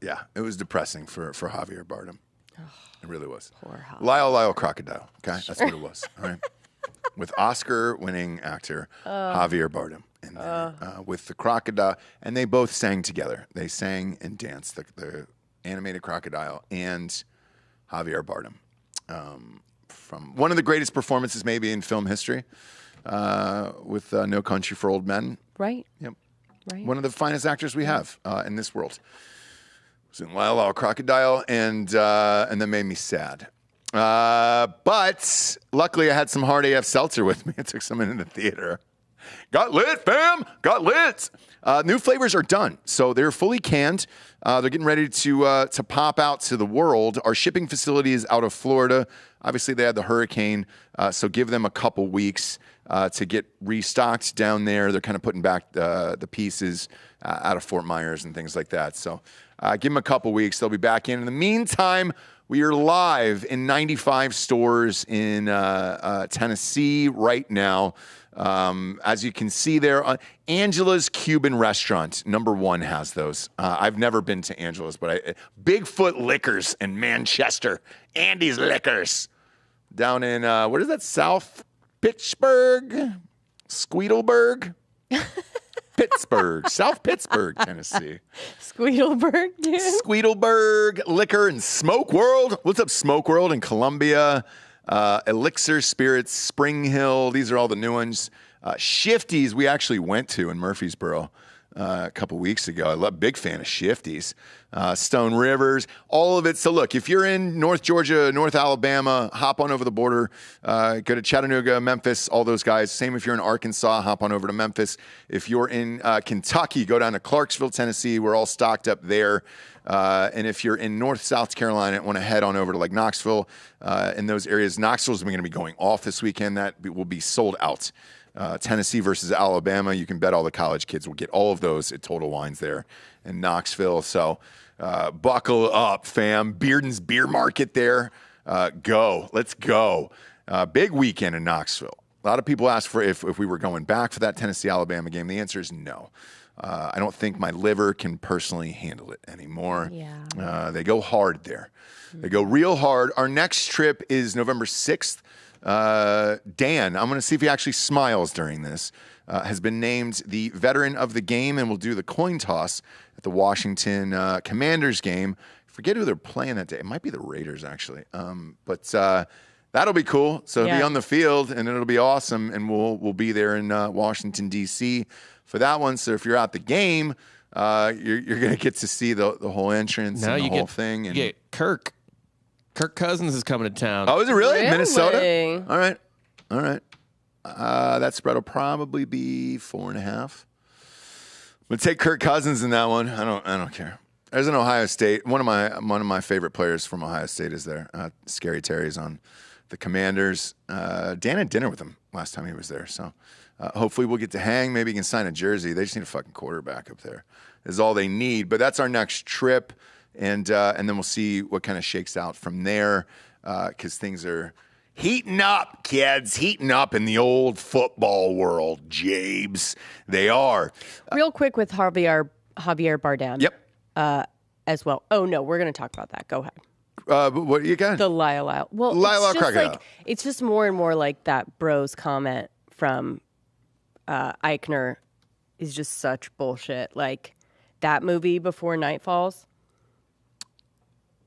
Yeah, it was depressing for Javier Bardem. It really was. Poor Javier. Lyle Crocodile. Okay, that's what it was. All right, with Oscar-winning actor Javier Bardem in there with the crocodile, and they both sang together. They sang and danced. The animated crocodile and Javier Bardem, from one of the greatest performances maybe in film history, with No Country for Old Men. Right. Yep. Right. One of the finest actors we have in this world. It was in Lyle Crocodile, and that made me sad. But luckily, I had some hard AF seltzer with me. I took some into the theater. Got lit, fam. Got lit. New flavors are done, so they're fully canned. They're getting ready to pop out to the world. Our shipping facility is out of Florida. Obviously, they had the hurricane, so give them a couple weeks to get restocked down there. They're kind of putting back the pieces out of Fort Myers and things like that. So give them a couple weeks. They'll be back in. In the meantime, we are live in 95 stores in Tennessee right now. As you can see there, Angela's Cuban Restaurant, #1 has those. I've never been to Angela's, but Bigfoot Liquors in Manchester. Andy's Liquors. Down in, what is that, South Pittsburgh? Squeedleburg? Pittsburgh, South Pittsburgh, Tennessee. Squeedleburg, dude. Squeedleburg Liquor and Smoke World. What's up, Smoke World in Columbia? Elixir Spirits, Spring Hill. These are all the new ones. Shifty's we actually went to in Murfreesboro a couple weeks ago. Big fan of Shifty's. Stone Rivers, all of it. So look, if you're in North Georgia, North Alabama, hop on over the border. Go to Chattanooga, Memphis, all those guys. Same if you're in Arkansas, hop on over to Memphis. If you're in Kentucky, go down to Clarksville, Tennessee. We're all stocked up there. And if you're in North South Carolina and want to head on over to like Knoxville, in those areas, Knoxville's going to be going off this weekend. That will be sold out. Tennessee versus Alabama, you can bet all the college kids will get all of those at Total Wines there in Knoxville. So buckle up, fam. Bearden's Beer Market there. Let's go. Big weekend in Knoxville. A lot of people ask for if we were going back for that Tennessee-Alabama game. The answer is no. I don't think my liver can personally handle it anymore. Yeah. They go hard there. They go real hard. Our next trip is November 6th. Dan, I'm going to see if he actually smiles during this, has been named the veteran of the game and will do the coin toss at the Washington Commanders game. I forget who they're playing that day. It might be the Raiders, actually. But that'll be cool. So he'll be on the field, and it'll be awesome, and we'll be there in Washington, D.C. for that one. So if you're at the game, you're going to get to see the whole entrance and the whole thing. And you get Kirk Cousins is coming to town. Oh, is it really? Really? Minnesota? All right. That spread will probably be 4.5. We'll take Kirk Cousins in that one. I don't care. There's an Ohio State. One of my favorite players from Ohio State is there. Scary Terry's on the Commanders. Dan had dinner with him last time he was there. So hopefully we'll get to hang. Maybe he can sign a jersey. They just need a fucking quarterback up there. Is all they need. But that's our next trip. And then we'll see what kind of shakes out from there, because things are heating up, kids. Heating up in the old football world, Jabes. They are. Real quick with Javier Bardem. Yep. As well. Oh, no, we're going to talk about that. Go ahead. What you got? The Lyle. Well, it's just more and more like that bros comment from Eichner is just such bullshit. Like that movie Before Night Falls.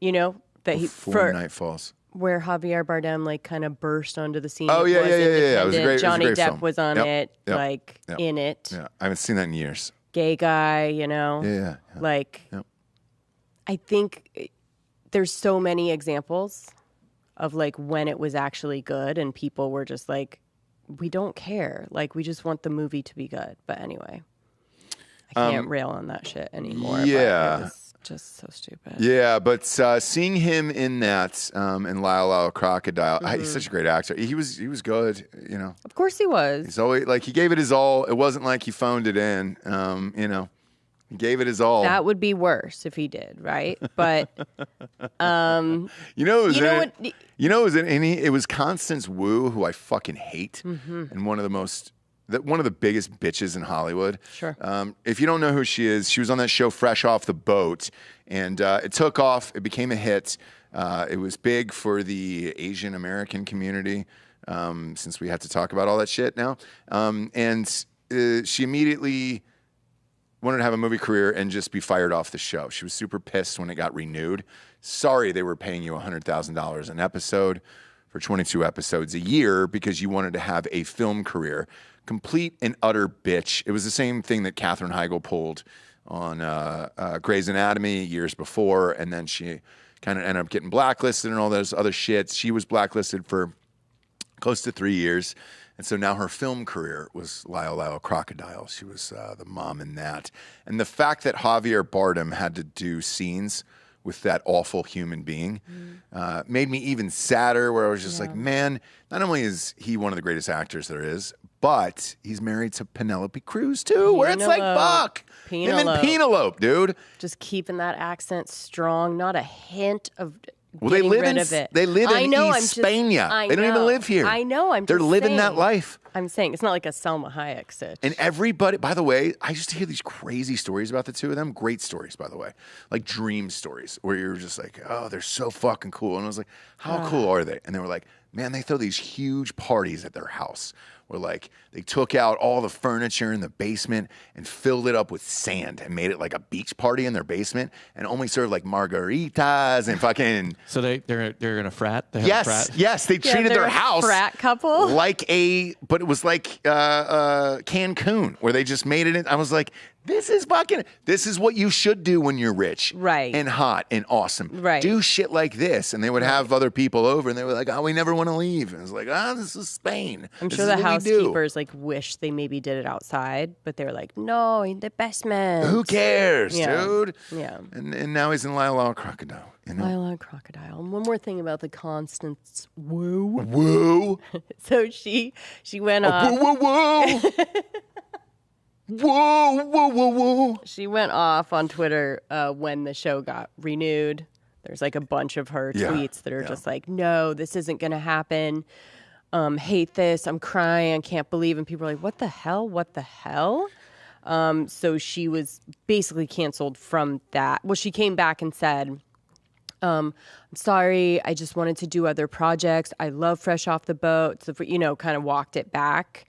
You know that Before Night Falls, where Javier Bardem like kind of burst onto the scene. Oh yeah. It was a great. Johnny Depp film. Was on it, in it. Yeah, I haven't seen that in years. Gay guy, you know. Yeah. Like, I think there's so many examples of like when it was actually good and people were just like, we don't care. Like, we just want the movie to be good. But anyway, I can't rail on that shit anymore. Yeah. But it was just so stupid. Yeah, but seeing him in that in Lyle Crocodile, he's such a great actor. He was good, you know. Of course he was. He's always like he gave it his all. It wasn't like he phoned it in. You know, he gave it his all. That would be worse if he did, right? But it was Constance Wu, who I fucking hate, and one of the most one of the biggest bitches in Hollywood. Sure. If you don't know who she is, she was on that show Fresh Off the Boat, and it took off. It became a hit. It was big for the Asian American community, since we have to talk about all that shit now. And she immediately wanted to have a movie career and just be fired off the show. She was super pissed when it got renewed. Sorry they were paying you $100,000 an episode for 22 episodes a year because you wanted to have a film career. Complete and utter bitch. It was the same thing that Katherine Heigl pulled on Grey's Anatomy years before, and then she kind of ended up getting blacklisted and all those other shits. She was blacklisted for close to 3 years. And so now her film career was Lyle Crocodile. She was the mom in that. And the fact that Javier Bardem had to do scenes with that awful human being made me even sadder, where I was just like, man, not only is he one of the greatest actors there is, but he's married to Penelope Cruz too, where it's like, fuck. Him and Penelope, dude. Just keeping that accent strong, not a hint of... Well, they live in of it. They live in East Spain. They don't even live here. I know. They're living that life. I'm saying it's not like a Selma Hayek sit. And everybody, by the way, I used to hear these crazy stories about the two of them. Great stories, by the way, like dream stories where you're just like, oh, they're so fucking cool. And I was like, how cool are they? And they were like, man, they throw these huge parties at their house. Where like they took out all the furniture in the basement and filled it up with sand and made it like a beach party in their basement and only served like margaritas and fucking. So they're in a frat. They have yes, a frat? yes, they treated their house frat couple but it was like Cancun, where they just made it. I was like, this is what you should do when you're rich, right, and hot and awesome, right? Do shit like this, and they would have other people over, and they were like, oh, we never want to leave. And I was like, this is Spain. I'm sure the housekeepers like wish they maybe did it outside, but they were like, no, he's the best man. Who cares, dude? Yeah. And now he's in Lyle Crocodile. You know? Lyle Crocodile. And one more thing about the Constance Wu. Woo. So she went off. Woo, woo, woo. Whoa, whoa, whoa, whoa. She went off on Twitter when the show got renewed. There's like a bunch of her tweets that are just like, no, this isn't going to happen. Hate this. I'm crying. I can't believe. And people are like, what the hell? What the hell? So she was basically canceled from that. Well, she came back and said, I'm sorry. I just wanted to do other projects. I love Fresh Off the Boat. So, kind of walked it back.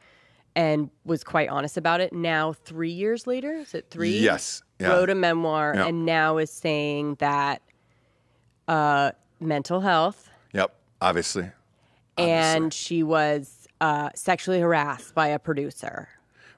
And was quite honest about it. Now, 3 years later, is it 3? Yes. Yeah. Wrote a memoir and now is saying that mental health. Yep, obviously. And she was sexually harassed by a producer.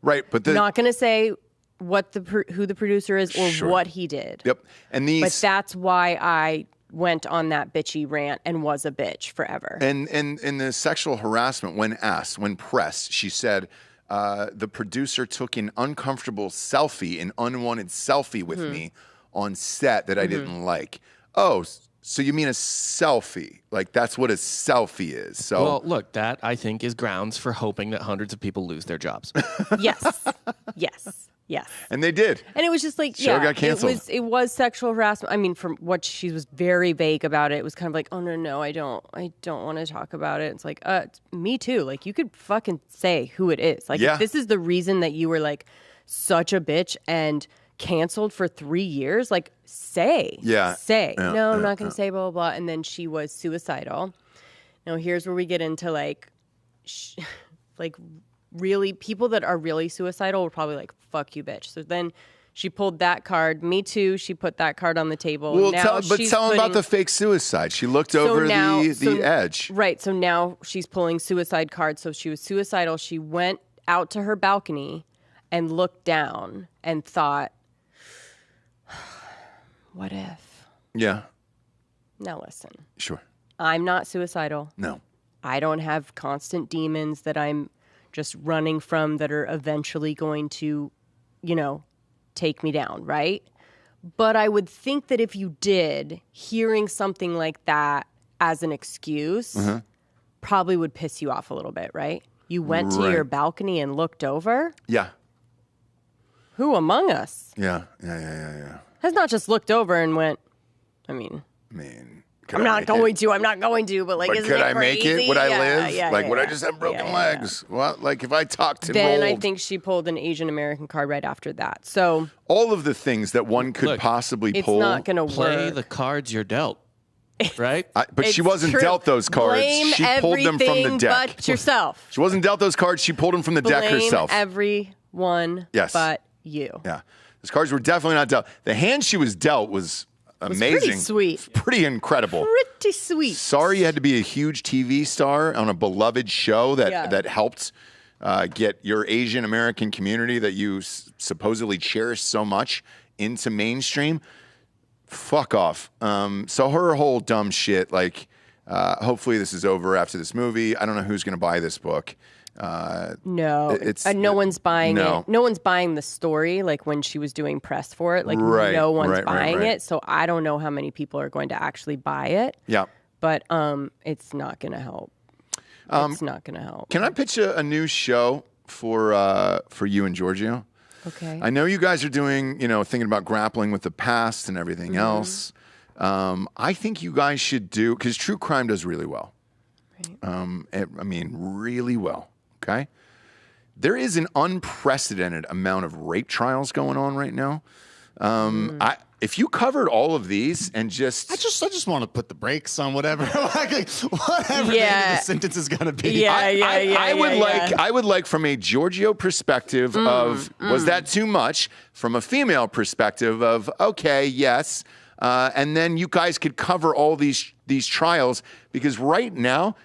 Right, but not going to say who the producer is or what he did. Yep, but that's why I went on that bitchy rant and was a bitch forever. And the sexual harassment, when pressed, she said the producer took an uncomfortable selfie, an unwanted selfie with me on set that I didn't like. Oh, so you mean a selfie? Like that's what a selfie is. So well, look, that I think is grounds for hoping that hundreds of people lose their jobs. Yes. And they did. And it was just like, Show got canceled. It was sexual harassment. I mean, from what she was very vague about it was kind of like, oh no, I don't want to talk about it. It's like, me too. Like you could fucking say who it is. Like if this is the reason that you were like such a bitch and canceled for 3 years, like say. No, I'm not going to say blah, blah, blah. And then she was suicidal. Now here's where we get into like really people that are really suicidal were probably like, fuck you, bitch. So then she pulled that card. Me too. She put that card on the table. Well, tell them about the fake suicide. She looked over the edge. Right. So now she's pulling suicide cards. So she was suicidal. She went out to her balcony and looked down and thought, what if? Yeah. Now listen. Sure. I'm not suicidal. No. I don't have constant demons that I'm just running from that are eventually going to, take me down, right? But I would think that if you did, hearing something like that as an excuse probably would piss you off a little bit, right? You went to your balcony and looked over? Yeah. Who among us? Yeah. Has not just looked over and went, come I'm not going to. I'm not going to. But like, But isn't could it I make crazy? it? Would I live? Yeah, Like, would I yeah. just have broken Yeah, legs? Well, like if I talked to Then I mold, think she pulled an Asian American card right after that. So all of the things that one could Look, possibly it's pull. not going to Play work. the cards you're dealt, right? But she It's wasn't true. dealt those cards. Blame She pulled them from the everything deck. but yourself. She wasn't dealt those cards. She pulled them from the deck Blame herself. everyone Yes. but you. Yeah. Those cards were definitely not dealt. The hand she was dealt was amazing. pretty sweet. It's pretty incredible. Pretty sweet. Sorry you had to be a huge TV star on a beloved show that helped get your Asian American community that you supposedly cherish so much into mainstream. Fuck off. So her whole dumb shit, like, hopefully this is over after this movie. I don't know who's going to buy this book. No, no one's buying it. No one's buying the story. Like when she was doing press for it, like no one's buying it. So I don't know how many people are going to actually buy it. Yeah, but it's not going to help. It's not going to help. Can I pitch a new show for you and Giorgio? Okay. I know you guys are doing, thinking about grappling with the past and everything else. I think you guys should do, because true crime does really well. Right. Really well. Okay. There is an unprecedented amount of rape trials going on right now. If you covered all of these and I just want to put the brakes on whatever whatever the sentence is going to be. I would like from a Giorgio perspective of was that too much? From a female perspective of okay, yes, and then you guys could cover all these trials because right now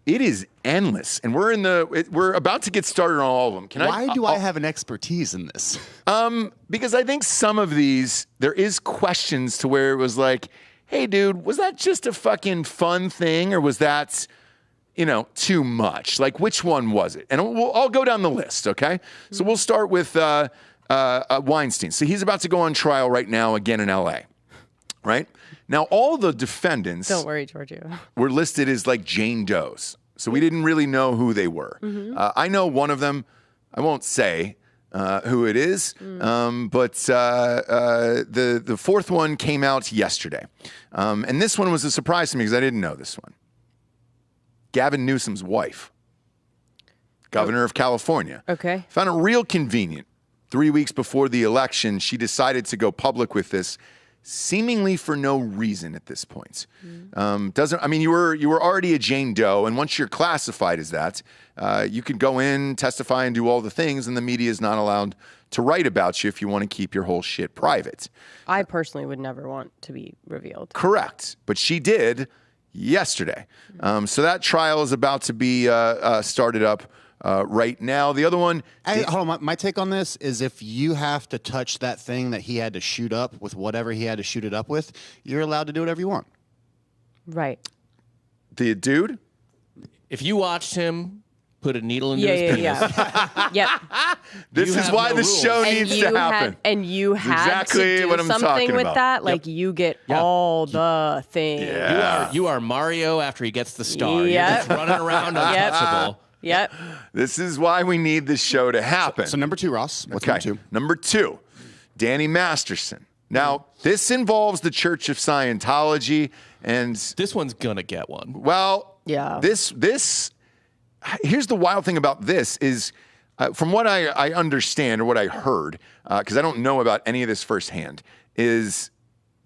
it is endless, and we're about to get started on all of them. Why do I have an expertise in this? Because I think some of these, there is questions to where it was like, hey, dude, was that just a fucking fun thing, or was that, too much? Like, which one was it? And I'll go down the list, okay? So we'll start with Weinstein. So he's about to go on trial right now again in L.A., right? Now, all the defendants... Don't worry, Giorgio. ...were listed as like Jane Does. So we didn't really know who they were. I know one of them. I won't say who it is, but the fourth one came out yesterday. And this one was a surprise to me because I didn't know this one. Gavin Newsom's wife, governor of California. Okay. Found it real convenient. 3 weeks before the election, she decided to go public with this, seemingly for no reason at this point. You were already a Jane Doe, and once you're classified as that, you can go in, testify, and do all the things, and the media is not allowed to write about you if you want to keep your whole shit private. I personally would never want to be revealed. Correct, but she did yesterday. So that trial is about to be started up right now. The other one... Hold on. My take on this is if you have to touch that thing that he had to shoot up with whatever he had to shoot it up with, you're allowed to do whatever you want. Right. The dude? If you watched him put a needle into his penis, Yep. This is why the show needs to happen. And you had exactly to do what I'm something talking with about. that. Like you get all the things. Yeah. you are Mario after he gets the star. You're Yep. just running around untouchable. Yep. This is why we need this show to happen. So number 2, Ross. What's Okay. number 2? Number 2, Danny Masterson. Now, this involves the Church of Scientology, and This one's gonna get one. well, Yeah. This here's the wild thing about this is, from what I understand or what I heard, because I don't know about any of this firsthand, is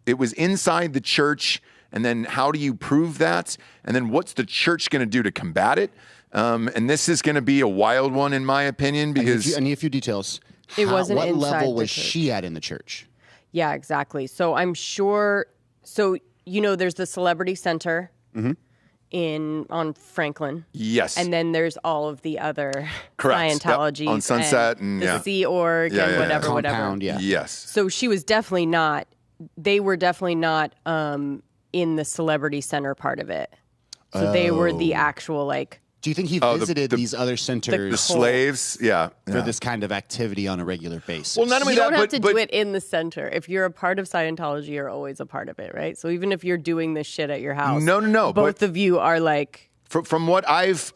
it was inside the church, and then how do you prove that, and then what's the church going to do to combat it? And this is going to be a wild one, in my opinion, because I need a few details. It wasn't What inside level the was church. she at in the church? Yeah, exactly. So I'm sure. So there's the Celebrity Center on Franklin. yes, And then there's all of the other Correct. Yep. Scientology On Sunset and the yeah. Sea Org Yeah, and yeah, yeah. whatever. Compound, yeah. yes, So she was definitely not. They were definitely not in the Celebrity Center part of it. So they were the actual like. Do you think he visited these other centers the slaves, yeah, for this kind of activity on a regular basis? Well, not only You don't that, have but, to do it in the center. If you're a part of Scientology, you're always a part of it, right? So even if you're doing this shit at your house, No, both but- of you are like. From what I've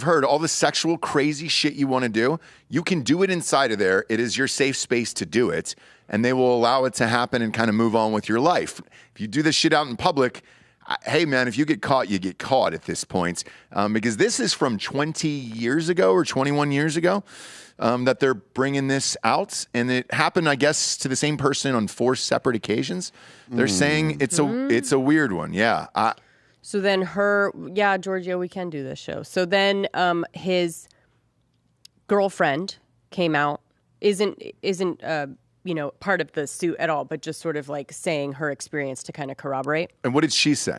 heard, all the sexual crazy shit you want to do, you can do it inside of there. It is your safe space to do it, and they will allow it to happen and kind of move on with your life. If you do this shit out in public, hey, man, if you get caught, you get caught at this point. Because this is from 20 years ago or 21 years ago that they're bringing this out. And it happened, I guess, to the same person on 4 separate occasions. They're saying it's a weird one. Yeah. So then Giorgio, we can do this show. So then his girlfriend came out, isn't part of the suit at all, but just sort of like saying her experience to kind of corroborate. And what did she say?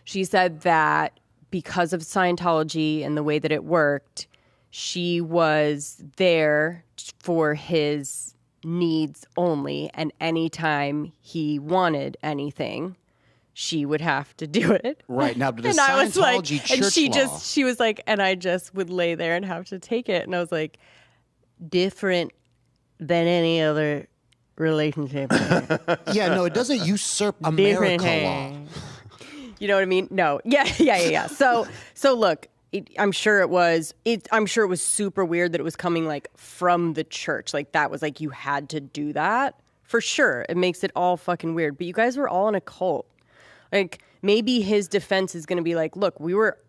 She said that because of Scientology and the way that it worked, she was there for his needs only, and anytime he wanted anything, she would have to do it. Right. Now, to the and I was like, Scientology and church she was like, and I just would lay there and have to take it. And I was like, different than any other relationship. Yeah, no, it doesn't usurp America law. You know what I mean? No. Yeah. So look, I'm sure it was super weird that it was coming like from the church. Like that was like, you had to do that for sure. It makes it all fucking weird. But you guys were all in a cult. Like maybe his defense is going to be like, look,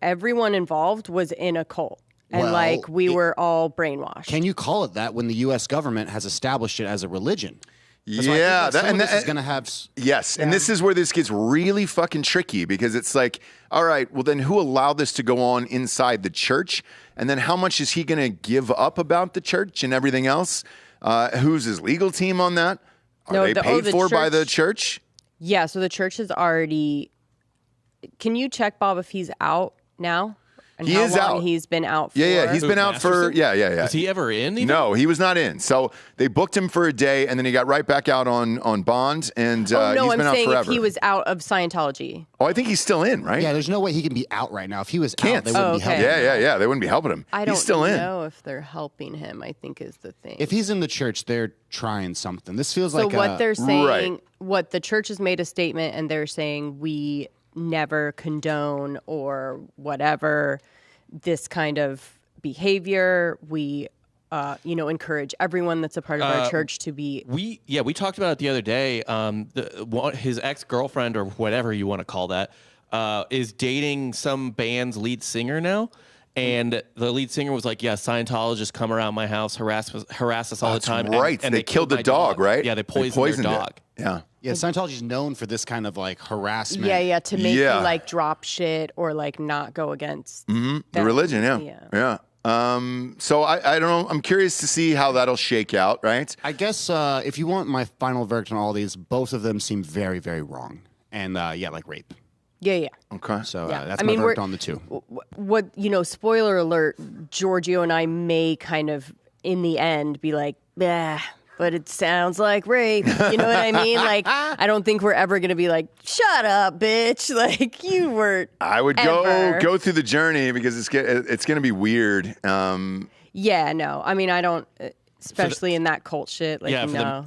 everyone involved was in a cult. And we were all brainwashed. Can you call it that when the U.S. government has established it as a religion? Yeah, this is going to have. Yes, and this is where this gets really fucking tricky because it's like, all right, well then who allowed this to go on inside the church, and then how much is he going to give up about the church and everything else? Who's his legal team on that? Are they paid for by the church? Yeah, so the church has already. Can you check, Bob, if he's out now? And he how is long out. He's been out for? Yeah, he's been out for, yeah. Was he ever in? Even? No, he was not in. So they booked him for a day, and then he got right back out on bond, and he's been out forever. I'm saying if he was out of Scientology. Oh, I think he's still in, right? Yeah, there's no way he can be out right now. If he was out, they wouldn't be helping him. Yeah, they wouldn't be helping him. I don't he's still know if they're helping him, I think is the thing. If he's in the church, they're trying something. This feels so like what they're saying, right. What the church has made a statement, and they're saying we never condone or whatever this kind of behavior. We, encourage everyone that's a part of our church to be. We talked about it the other day. His ex-girlfriend or whatever you want to call that is dating some band's lead singer now. And the lead singer was like, yeah, Scientologists come around my house, harass us all the time. Right. And they killed the dog, right? Yeah, they poisoned their dog. Yeah. Yeah, Scientology's known for this kind of like harassment. Yeah, to make you like drop shit or like not go against the religion. Yeah. So I don't know. I'm curious to see how that'll shake out, right? I guess if you want my final verdict on all these, both of them seem very, very wrong. And like rape. Yeah. Okay. So that's my verdict on the two. What, spoiler alert, Giorgio and I may kind of, in the end, be like, but it sounds like rape. You know what I mean? Like, I don't think we're ever going to be like, shut up, bitch. Like, you were. I would go through the journey because it's going to be weird. Yeah, no. I mean, I don't, especially in that cult shit. Like,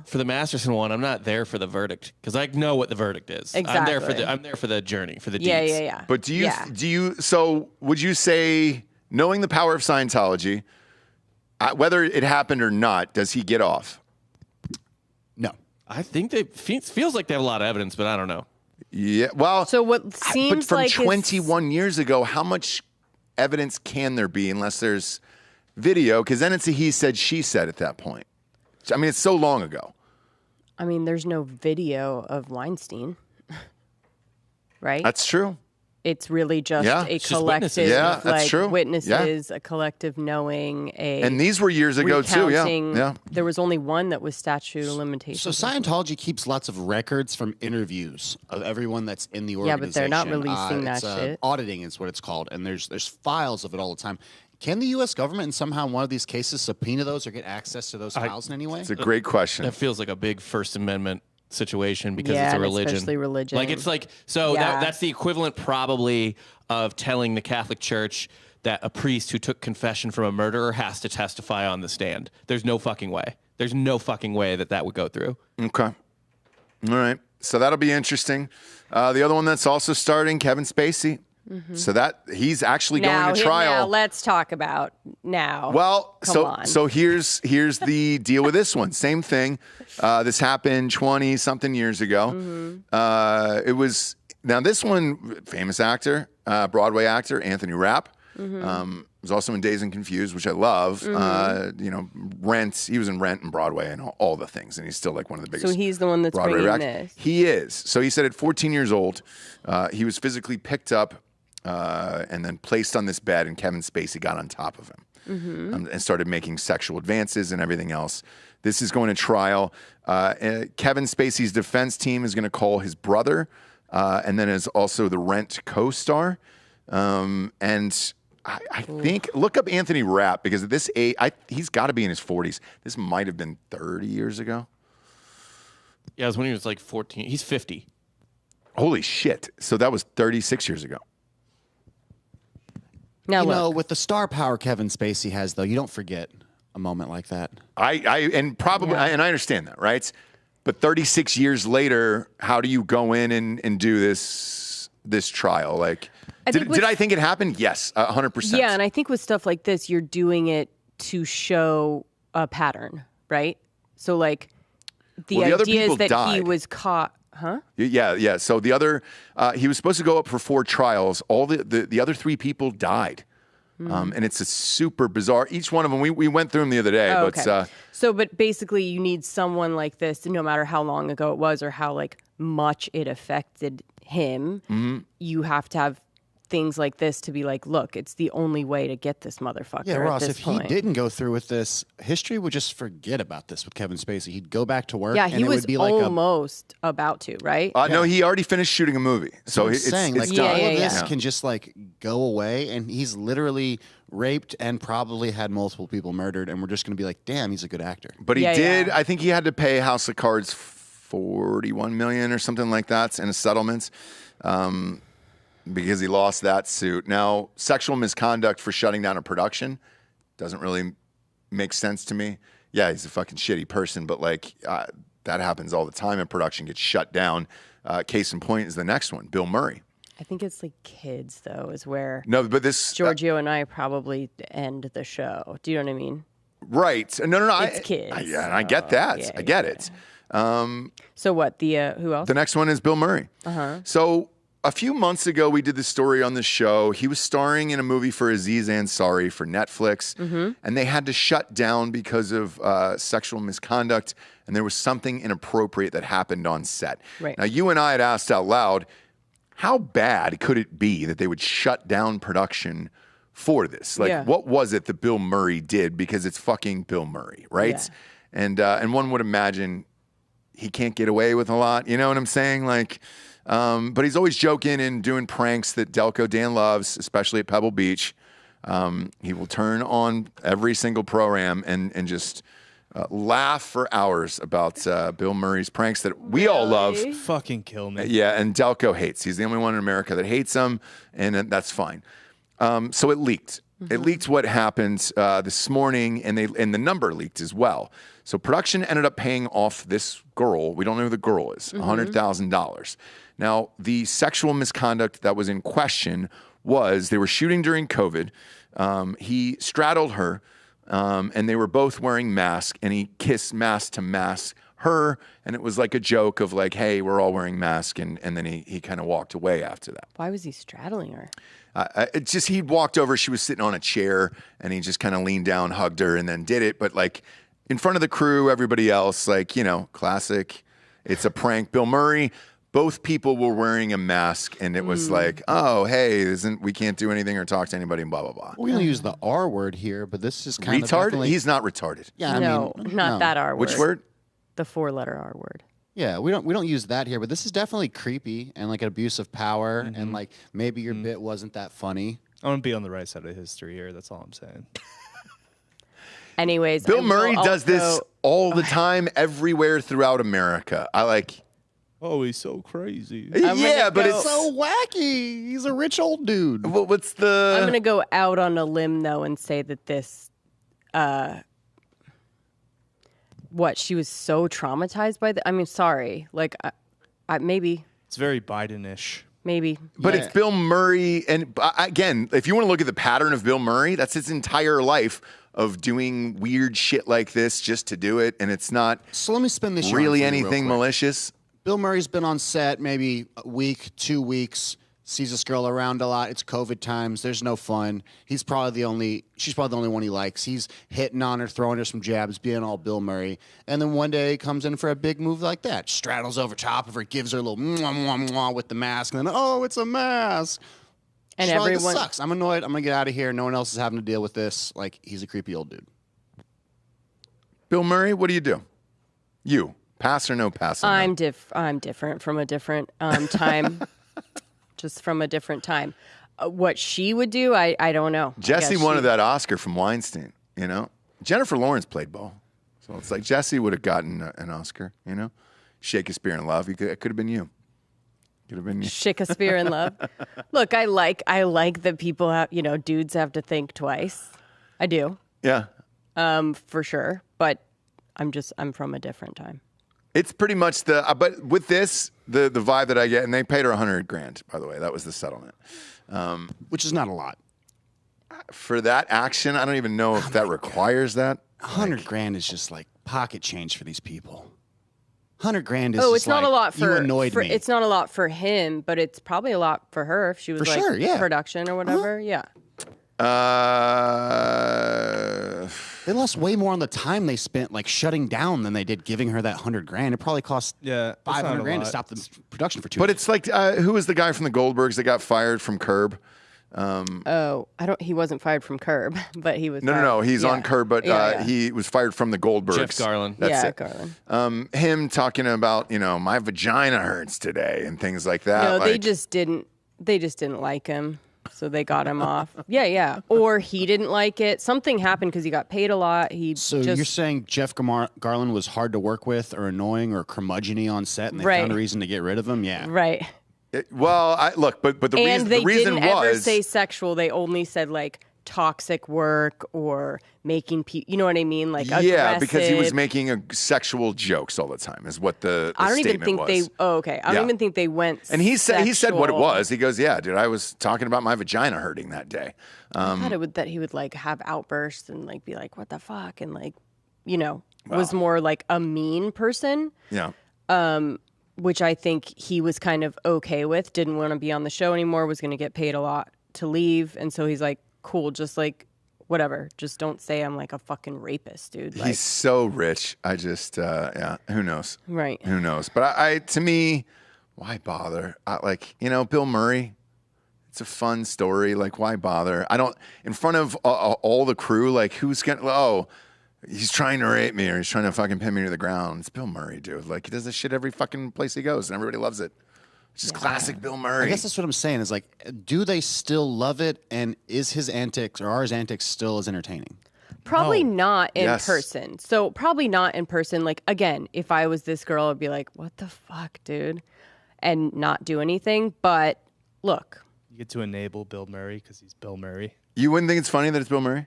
for the Masterson one, I'm not there for the verdict because I know what the verdict is. Exactly. I'm there for the journey, for the deeds. Yeah. But so would you say, knowing the power of Scientology, whether it happened or not, does he get off? No. I think feels like they have a lot of evidence, but I don't know. Yeah, well. So what seems but like from 21 years ago, how much evidence can there be unless there's video? Because then it's a he said, she said at that point. I mean, it's so long ago. I mean, there's no video of Weinstein, right? That's true. It's really just a collective, that's true. Witnesses, a collective knowing, and these were years ago too. Yeah. There was only one that was statute of limitations. So Scientology keeps lots of records from interviews of everyone that's in the organization. Yeah, but they're not releasing that shit. Auditing is what it's called, and there's files of it all the time. Can the U.S. government in somehow one of these cases subpoena those or get access to those files in any way? It's a great question. That feels like a big First Amendment situation because it's a religion. Especially religion. Like it's like that's the equivalent probably of telling the Catholic Church that a priest who took confession from a murderer has to testify on the stand. There's no fucking way. There's no fucking way that would go through. Okay. All right. So that'll be interesting. The other one that's also starting, Kevin Spacey. Mm-hmm. So that he's actually going to trial. Now let's talk about now. Well, so here's the deal with this one. Same thing. This happened 20 something years ago. Mm-hmm. It was Now this one, famous actor, Broadway actor, Anthony Rapp. Was also in Dazed and Confused, which I love. You know, Rent. He was in Rent and Broadway and all the things, and he's still like one of the biggest. So he's the one that's Broadway bringing acts. this. He is. So he said at 14 years old, he was physically picked up and then placed on this bed, and Kevin Spacey got on top of him and started making sexual advances and everything else. This is going to trial. Kevin Spacey's defense team is going to call his brother, and then is also the Rent co-star, and. I think, look up Anthony Rapp, because at this age, he's got to be in his 40s. This might have been 30 years ago. Yeah, it was when he was like 14. He's 50. Holy shit. So that was 36 years ago. Now You know, look, with the star power Kevin Spacey has, though, you don't forget a moment like that. I understand that, right? But 36 years later, how do you go in and do this trial? Like, did I think it happened? Yes, 100%. yeah, and I think with stuff like this, you're doing it to show a pattern, right? So like the Well, the other idea is people that he died. was caught, huh? Yeah. So the other, he was supposed to go up for 4 trials. All the other 3 people died. And it's a super bizarre. Each one of them, we went through them the other day. Oh, but okay. But basically, you need someone like this, no matter how long ago it was or how like much it affected him. You have to have things like this to be like, look, it's the only way to get this motherfucker. Yeah, at Ross, this if point. he didn't go through with this, history would just forget about this with Kevin Spacey. He'd go back to work. Yeah, and he it was would be like almost about to, right? no, he already finished shooting a movie. So I'm it's saying, like, done. all of this Yeah. can just like go away, and he's literally raped and probably had multiple people murdered, and we're just going to be like, damn, he's a good actor. But he Yeah, did. yeah. I think he had to pay House of Cards $41 million or something like that in a settlement, because he lost that suit. Now, sexual misconduct for shutting down a production doesn't really make sense to me. Yeah, he's a fucking shitty person, but like that happens all the time. A production gets shut down. Case in point is the next one, Bill Murray. I think it's like kids, though, is where No, but this Giorgio and I probably end the show. Do you know what I mean? right? No. It's kids. Yeah, and I get that. Yeah, I get it. So what? Who else? The next one is Bill Murray. So a few months ago, we did this story on the show. He was starring in a movie for Aziz Ansari for Netflix, and they had to shut down because of sexual misconduct, and there was something inappropriate that happened on set. Right. Now, you and I had asked out loud, how bad could it be that they would shut down production for this? Like, Yeah. what was it that Bill Murray did? Because it's fucking Bill Murray, right? Yeah. And one would imagine he can't get away with a lot. You know what I'm saying? Like, but he's always joking and doing pranks that Delco Dan loves, especially at Pebble Beach. He will turn on every single program and just laugh for hours about Bill Murray's pranks that we all love. Fucking kill me. Yeah, and Delco hates. He's the only one in America that hates him, and that's fine. So it leaked. It leaked what happened this morning, and the number leaked as well. So production ended up paying off this girl. We don't know who the girl is. $100,000. Now, the sexual misconduct that was in question was they were shooting during COVID. He straddled her, and they were both wearing masks, and he kissed mask to mask her, and it was like a joke of like, hey, we're all wearing masks, and then he kind of walked away after that. Why was he straddling her? It's just he walked over, she was sitting on a chair, and he just kind of leaned down, hugged her, and then did it. But like in front of the crew, everybody else, like, you know, classic. It's a prank. Bill Murray, both people were wearing a mask, and it was like, oh, hey, we can't do anything or talk to anybody, and blah, blah, blah. We don't use the R word here, but this is kind of Retard? definitely- He's not retarded. Yeah, I No, mean, not no. that R word. Which word? The 4-letter R word. Yeah, we don't use that here, but this is definitely creepy and like an abuse of power, and like maybe your bit wasn't that funny. I want to be on the right side of history here. That's all I'm saying. Anyways, Bill I will Murray does this also- all the time, everywhere throughout America. I like. Oh, he's so crazy. Yeah, but go- it's So wacky. He's a rich old dude. what's the? I'm going to go out on a limb, though, and say that this, she was so traumatized by I mean, sorry. Like, maybe. It's very Biden-ish. Maybe. But Yeah. it's Bill Murray, and again, if you want to look at the pattern of Bill Murray, that's his entire life of doing weird shit like this just to do it, and it's not So let me spin this really yarn for you real anything quick. malicious. Bill Murray's been on set maybe a week, 2 weeks, sees this girl around a lot. It's COVID times. There's no fun. She's probably the only one he likes. He's hitting on her, throwing her some jabs, being all Bill Murray. And then one day he comes in for a big move like that. Straddles over top of her, gives her a little mwah, mwah, mwah with the mask. And then, oh, it's a mask. And She's everyone... like, this sucks. I'm annoyed. I'm going to get out of here. No one else is having to deal with this. Like, he's a creepy old dude. Bill Murray, what do you do? You. Pass or no pass? I'm different from a different time. Just from a different time. What she would do, I don't know. Jesse wanted that Oscar from Weinstein, you know? Jennifer Lawrence played ball. So it's like Jesse would have gotten an Oscar, you know? Shakespeare in Love. It could have been you. Could have been you. Shakespeare in Love. Look, I like that people have, dudes have to think twice. I do. Yeah. For sure. But I'm from a different time. It's pretty much but with this, the vibe that I get, and they paid her $100,000, by the way. That was the settlement. Which is not a lot. For that action, I don't even know if that requires that. $100,000 is just like pocket change for these people. $100,000 is it's not a lot for you annoyed me. It's not a lot for him, but it's probably a lot for her if she was production or whatever. Yeah. They lost way more on the time they spent like shutting down than they did giving her that $100,000. It probably cost $500,000 to stop the production for 2 But days. it's like, who was the guy from the Goldbergs that got fired from Curb? He wasn't fired from Curb, but he was. No. He's on Curb, but he was fired from the Goldbergs. Jeff Garland. That's it. Garland. Him talking about, my vagina hurts today and things like that. No, they just didn't like him. So they got him off. Yeah. Or he didn't like it. Something happened because he got paid a lot. You're saying Jeff Garland was hard to work with or annoying or curmudgeon-y on set and they found a reason to get rid of him? Yeah. Right. But the reason they didn't ever say sexual. They only said like toxic work or making people, you know what I mean? Like aggressive. Because he was making sexual jokes all the time is what the I don't even statement think was. I don't even think they went And he said what it was. He goes, yeah, dude, I was talking about my vagina hurting that day. I thought that he would like have outbursts and like be like, what the fuck? And like, was more like a mean person. Yeah. Which I think he was kind of okay with, didn't want to be on the show anymore, was going to get paid a lot to leave. And so he's like, cool, just like, whatever. Just don't say I'm like a fucking rapist, dude. Like, he's so rich. I just, who knows? Right. Who knows? But to me, why bother? Bill Murray, it's a fun story. Like, why bother? In front of all the crew, like, who's going to, he's trying to rape me or he's trying to fucking pin me to the ground. It's Bill Murray, dude. Like, he does this shit every fucking place he goes and everybody loves it. It's just classic Bill Murray. I guess that's what I'm saying is like, do they still love it? And is his antics or are his antics still as entertaining? Probably not in person. So probably not in person. Like, again, if I was this girl, I'd be like, what the fuck, dude? And not do anything. But look. You get to enable Bill Murray because he's Bill Murray. You wouldn't think it's funny that it's Bill Murray?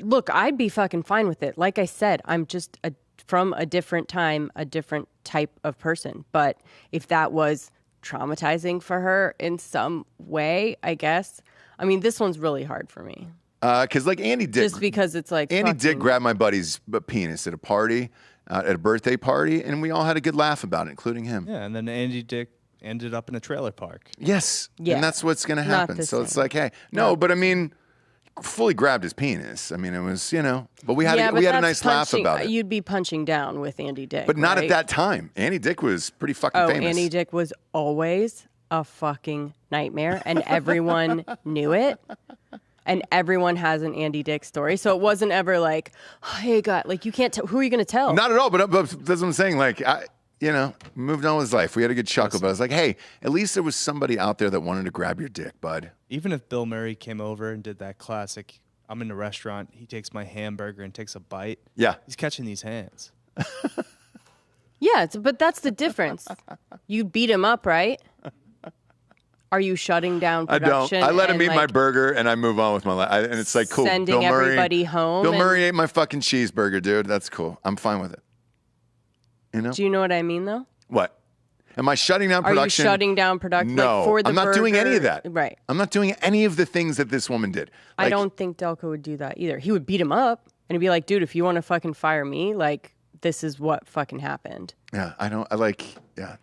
Look, I'd be fucking fine with it. Like I said, I'm just from a different time, a different type of person. But if that was traumatizing for her in some way, I guess. I mean, this one's really hard for me. Because like Andy did. Just because it's like Andy did grab my buddy's penis at a party, at a birthday party, and we all had a good laugh about it, including him. Yeah, and then Andy Dick ended up in a trailer park. Yes. Yeah. And that's what's going to happen. So it's like, hey, but I mean, fully grabbed his penis. I mean, it was, but we had a nice laugh about it. You'd be punching down with Andy Dick. But not at that time. Andy Dick was pretty fucking famous. Andy Dick was always a fucking nightmare, and everyone knew it. And everyone has an Andy Dick story. So it wasn't ever like, oh, hey, God, like you can't tell. Who are you going to tell? Not at all. But that's what I'm saying. Like, moved on with his life. We had a good chuckle. But I was like, hey, at least there was somebody out there that wanted to grab your dick, bud. Even if Bill Murray came over and did that classic, I'm in a restaurant, he takes my hamburger and takes a bite. Yeah. He's catching these hands. Yeah, but that's the difference. You beat him up, right? Are you shutting down production? I don't. I let him eat my burger and I move on with my life. And it's like, cool. Sending Bill Murray, everybody home. Bill Murray ate my fucking cheeseburger, dude. That's cool. I'm fine with it. Do you know what I mean, though? What? Am I shutting down production? Are you shutting down production? No, like, for the I'm not doing any of that. Right. I'm not doing any of the things that this woman did. I don't think Delco would do that either. He would beat him up and he'd be like, dude, if you want to fucking fire me, like, this is what fucking happened. Yeah,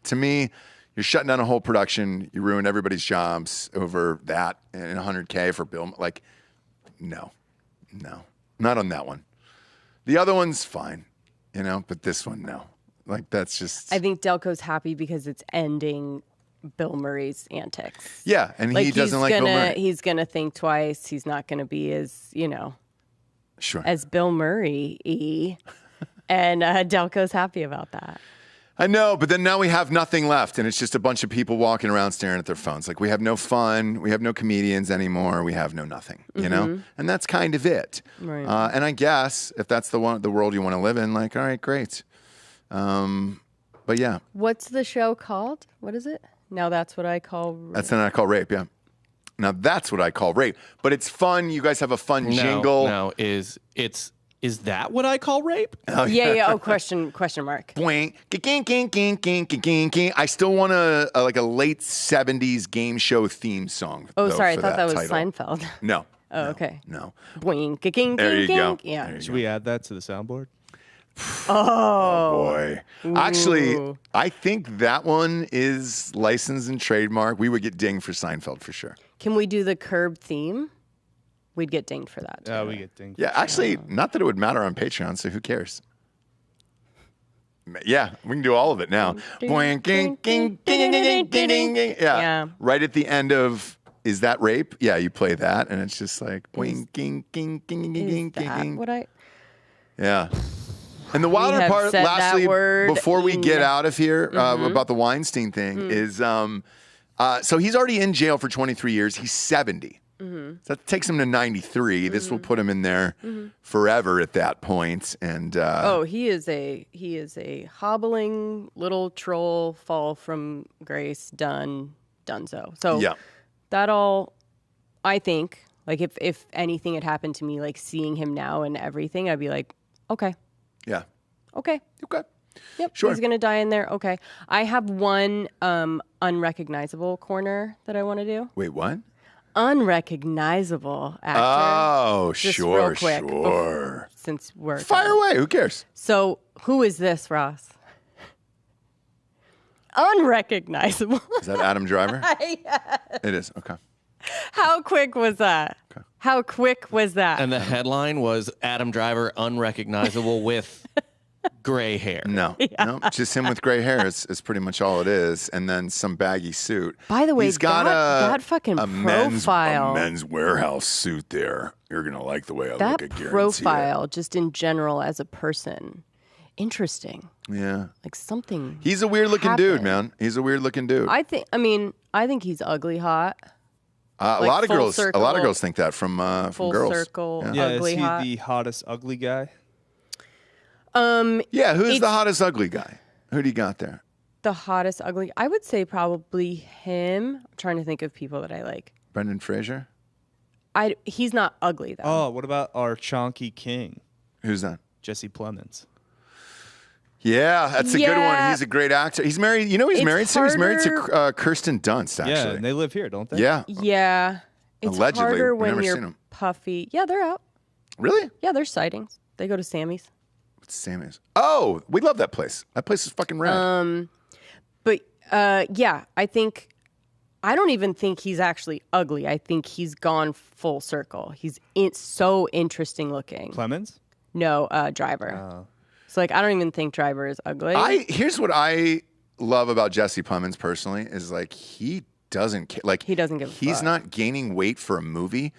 to me, you're shutting down a whole production. You ruin everybody's jobs over that and $100K for Bill. Like, no, not on that one. The other one's fine, but this one, no. Like, that's just. I think Delco's happy because it's ending Bill Murray's antics. Yeah, and he doesn't like Bill Murray. He's gonna think twice. He's not gonna be as sure as Bill Murray-y. And Delco's happy about that. I know, but then now we have nothing left, and it's just a bunch of people walking around staring at their phones. Like, we have no fun, we have no comedians anymore, we have no nothing, and that's kind of it. Right. And I guess if that's the world you want to live in, like, all right, great. But yeah, what's the show called? What is it? Now that's what I call rape. That's what I call rape. Yeah. Now that's what I call rape. But it's fun. You guys have a fun jingle. No, is that what I call rape? Oh, yeah. Oh, question mark. Boing. I still want a late 70s game show theme song. Oh, sorry. I for thought that was title. Seinfeld. No. Oh, okay. No. Boing, ging, There you go. Yeah. Should we add that to the soundboard? Oh boy. Actually, I think that one is licensed and trademark. We would get dinged for Seinfeld for sure. Can we do the Curb theme? We'd get dinged for that. Yeah, we get dinged. Yeah, actually, not that it would matter on Patreon, so who cares? Yeah, we can do all of it now. Yeah. Right at the end of Is That Rape? Yeah, you play that, and it's just like Is that what I? Yeah. And the wilder have part, said lastly, that word before we get in- out of here about the Weinstein thing, is so he's already in jail for 23 years. He's 70. So that takes him to 93. This will put him in there forever at that point. And He is a hobbling little troll, fall from grace, donezo. So yeah. that all, I think, like if anything had happened to me, like seeing him now and everything, I'd be like, okay. Yeah. Okay. Okay. Yep. Sure. He's going to die in there. Okay. I have one unrecognizable corner that I want to do. Wait, what? Unrecognizable actor. Oh, Just sure, real quick, sure. Since we're Fire away. Who cares? So who is this, Ross? Unrecognizable. Is that Adam Driver? Yes. It is. Okay. How quick was that? Okay. How quick was that? And the headline was Adam Driver unrecognizable with gray hair. No, just him with gray hair is pretty much all it is, and then some baggy suit. By the way, he's got that fucking profile. a men's warehouse suit there. You're gonna like the way I that look. I guarantee profile, just in general as a person, interesting. Yeah, Like something. he's a weird looking dude, happened. man. He's a weird looking dude. I think he's ugly hot. A like lot of full girls. A lot circle- of girls think that from Full girls. circle. Yeah. Yeah, Ugly is he hot. the hottest ugly guy? Yeah, who's It's- the hottest ugly guy? Who do you got there? The hottest ugly. I would say probably him. I'm trying to think of people that I like. Brendan Fraser. He's not ugly though. Oh, what about our chonky king, Who's that? Jesse Plemons? Yeah, that's a good one. Yeah. He's a great actor. He's married. You know, he's It's married. So he's married harder- to Kirsten Dunst. Actually, Yeah, and they live here, don't they? yeah. Yeah. It's Allegedly. harder We've when never you're seen 'em. puffy. Yeah, they're out. Really? Yeah, there's sightings. They go to Sammy's. What's Sammy's? Oh, we love that place. That place is fucking rad. But yeah, I don't even think he's actually ugly. I think he's gone full circle. He's so interesting looking. Plemons? No, Driver. So like, I don't even think Driver is ugly. Here's what I love about Jesse Plemons personally is like he doesn't care. Like He doesn't give a He's fuck. not gaining weight for a movie.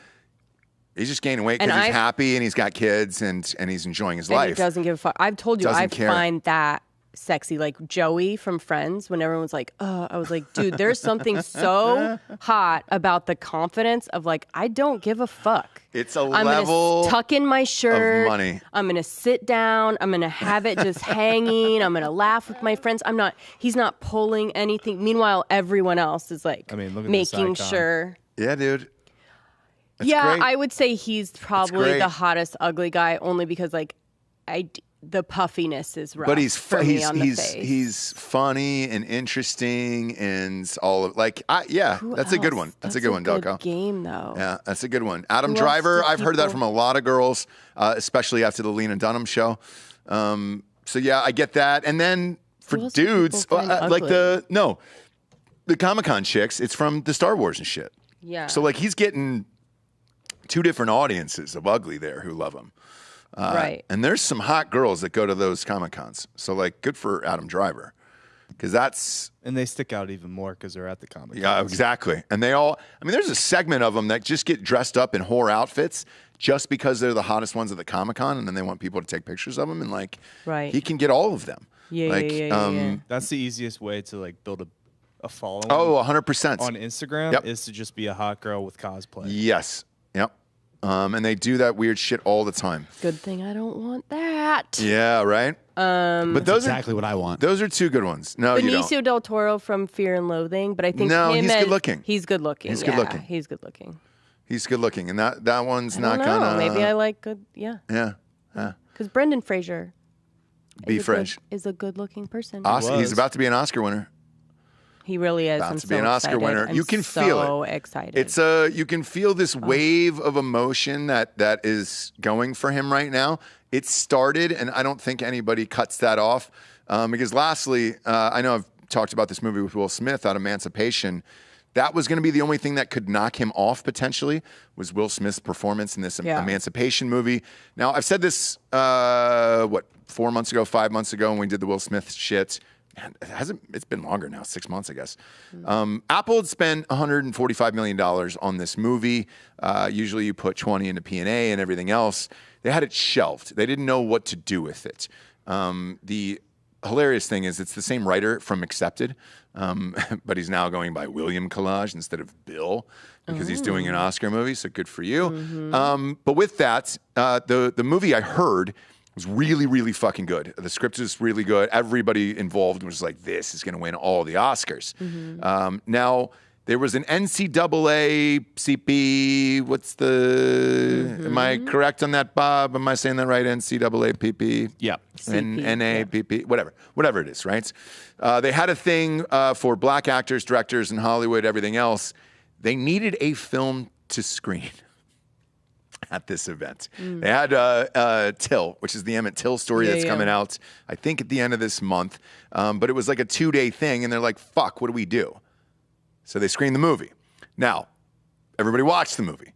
He's just gaining weight And because he's I've- happy and he's got kids and he's enjoying his And life. he doesn't give a fuck. I've told you, Doesn't I care. find that sexy. Like Joey from Friends, when everyone's like, I was like, dude, there's something so hot about the confidence of like, I don't give a fuck. It's a I'm level gonna tuck in my shirt. money. I'm gonna sit down. I'm gonna have it just hanging. I'm gonna laugh with my friends. He's not pulling anything. Meanwhile, everyone else is like I mean, look at this making icon. sure. Yeah, dude. That's Yeah, great. I would say he's probably great. the hottest ugly guy only because like the puffiness is rough But he's for me on the he's face. he's funny and interesting and all of like Who that's a good else? one. That's a good one, Delco. Game though. Yeah, that's a good one. Adam Who else Driver, do I've heard that people- from a lot of girls, especially after the Lena Dunham show. So yeah, I get that. And then for Who else do people dudes, find like ugly? the Comic-Con chicks, it's from the Star Wars and shit. Yeah. So like he's getting 2 different audiences of ugly there who love him. Right. And there's some hot girls that go to those Comic-Cons. So like good for Adam Driver. Because that's... And they stick out even more because they're at the comic. Yeah, exactly. And they all... I mean, there's a segment of them that just get dressed up in whore outfits just because they're the hottest ones at the Comic-Con, and then they want people to take pictures of them, and like, Right. he can get all of them. Yeah, like, yeah. That's the easiest way to like build a following. Oh, 100%. On Instagram Yep. is to just be a hot girl with cosplay. Yes. Yep. And they do that weird shit all the time. Good thing I don't want that. Yeah, right? But those exactly what I want. Those are 2 good ones. No, you don't. Benicio del Toro from Fear and Loathing, but I think No, him he's as- good looking. He's good looking. He's good yeah, looking. He's good looking. He's good looking, and that one's I not don't know. gonna... Maybe I like good. Yeah. Yeah. Because Brendan Fraser Be fresh. is a good looking person. He's was. about to be an Oscar winner. He really is. About I'm to be so an Oscar excited. winner. I'm You can so feel it. excited. It's you can feel this wave of emotion that is going for him right now. It started, and I don't think anybody cuts that off. Because lastly, I know I've talked about this movie with Will Smith out of Emancipation. That was going to be the only thing that could knock him off potentially was Will Smith's performance in this Emancipation movie. Now, I've said this, 4 months ago, 5 months ago when we did the Will Smith shit. Man, it's been longer now, 6 months, I guess. Apple had spent $145 million on this movie. Usually you put 20 into P&A and everything else. They had it shelved. They didn't know what to do with it. The hilarious thing is it's the same writer from Accepted, but he's now going by William Collage instead of Bill because he's doing an Oscar movie, so good for you. But with that, the movie I heard was really, really fucking good. The script is really good. Everybody involved was like, this is going to win all the Oscars. Now, there was an NCAA CP. What's the... Am I correct on that, Bob? Am I saying that right? NCAA PP? Yeah. CP, NAPP? Whatever it is, right? They had a thing for black actors, directors in Hollywood, everything else. They needed a film to screen at this event. They had Till, which is the Emmett Till story that's coming out, I think, at the end of this month. But it was like a 2-day thing, and they're like, fuck, what do we do? So they screened the movie. Now, everybody watched the movie.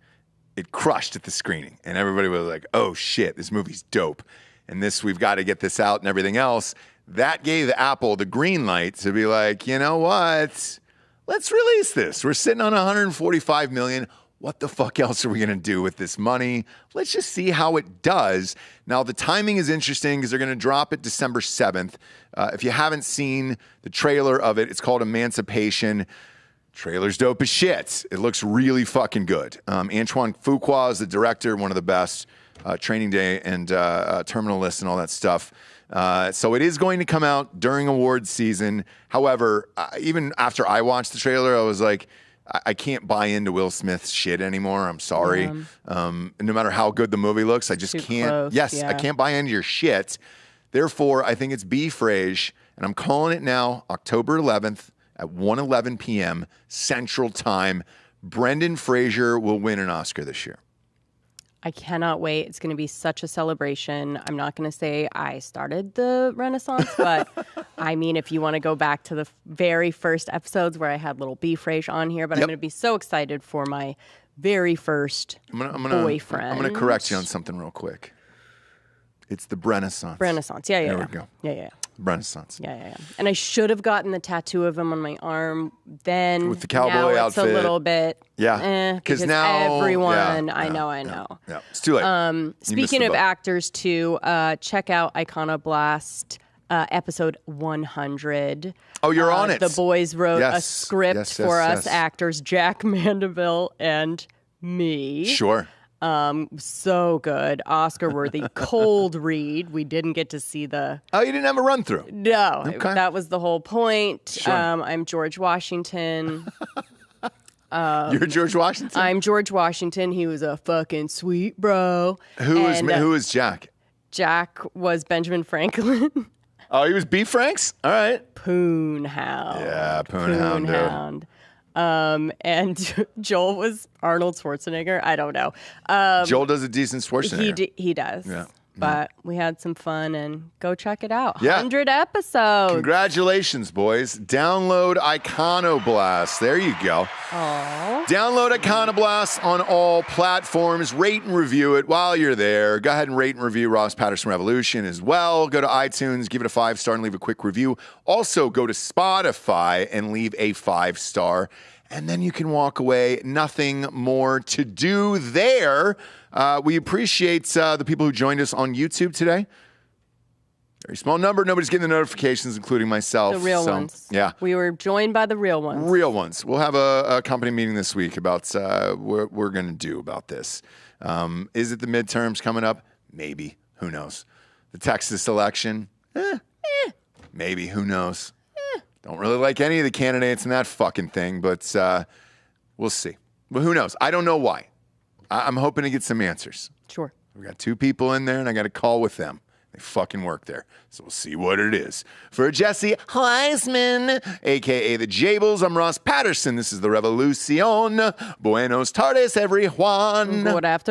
It crushed at the screening, and everybody was like, oh shit, this movie's dope. And we've got to get this out and everything else. That gave Apple the green light to be like, you know what? Let's release this. We're sitting on $145 million. What the fuck else are we going to do with this money? Let's just see how it does. Now, the timing is interesting because they're going to drop it December 7th. If you haven't seen the trailer of it, it's called Emancipation. Trailer's dope as shit. It looks really fucking good. Antoine Fuqua is the director, one of the best. Training Day and Terminal List and all that stuff. So it is going to come out during awards season. However, even after I watched the trailer, I was like, I can't buy into Will Smith's shit anymore. I'm sorry. No matter how good the movie looks, I just can't. Close, I can't buy into your shit. Therefore, I think it's B. Frage, and I'm calling it now, October 11th at 1:11 p.m. Central Time. Brendan Fraser will win an Oscar this year. I cannot wait. It's going to be such a celebration. I'm not going to say I started the Renaissance, but I mean, if you want to go back to the very first episodes where I had little B. Frage on here, but I'm going to be so excited for my very first boyfriend. I'm going to correct you on something real quick. It's the Renaissance. Renaissance. Yeah. There we go. Yeah. Renaissance. Yeah. And I should have gotten the tattoo of him on my arm then. With the cowboy now outfit. It's a little bit. Yeah. Because now everyone. yeah, I know. Yeah. It's too late. You missed Speaking the of boat. actors, too, check out Iconoblast episode 100. Oh, you're on it. The boys wrote a Yes. script Yes, for yes, us yes. actors, Jack Mandeville and me. Sure. So good. Oscar worthy. Cold read. We didn't get to see the. Oh, you didn't have a run through. No, Okay. that was the whole point. Sure. I'm George Washington. You're George Washington. I'm George Washington. He was a fucking sweet bro. Who And, is Jack? Jack was Benjamin Franklin. Oh, he was B. Franks? All right. Poonhound. Yeah, Poonhound, dude. And Joel was Arnold Schwarzenegger. I don't know. Joel does a decent Schwarzenegger. He does. Yeah. But we had some fun, and go check it out. Yeah. 100 episodes. Congratulations, boys. Download Iconoblast. There you go. Aww. Download Iconoblast on all platforms. Rate and review it while you're there. Go ahead and rate and review Ross Patterson Revolution as well. Go to iTunes, give it a 5-star, and leave a quick review. Also, go to Spotify and leave a 5-star. And then you can walk away. Nothing more to do there. We appreciate the people who joined us on YouTube today. Very small number. Nobody's getting the notifications, including myself. The real ones. Yeah. We were joined by the real ones. Real ones. We'll have a company meeting this week about what we're going to do about this. Is it the midterms coming up? Maybe. Who knows? The Texas election? Maybe. Who knows? Don't really like any of the candidates in that fucking thing, but we'll see. But who knows? I don't know why. I'm hoping to get some answers. Sure. We got 2 people in there, and I got a call with them. They fucking work there. So we'll see what it is. For Jesse Heisman, a.k.a. the Jables, I'm Ross Patterson. This is the Revolucion. Buenos tardes, everyone. Good afternoon.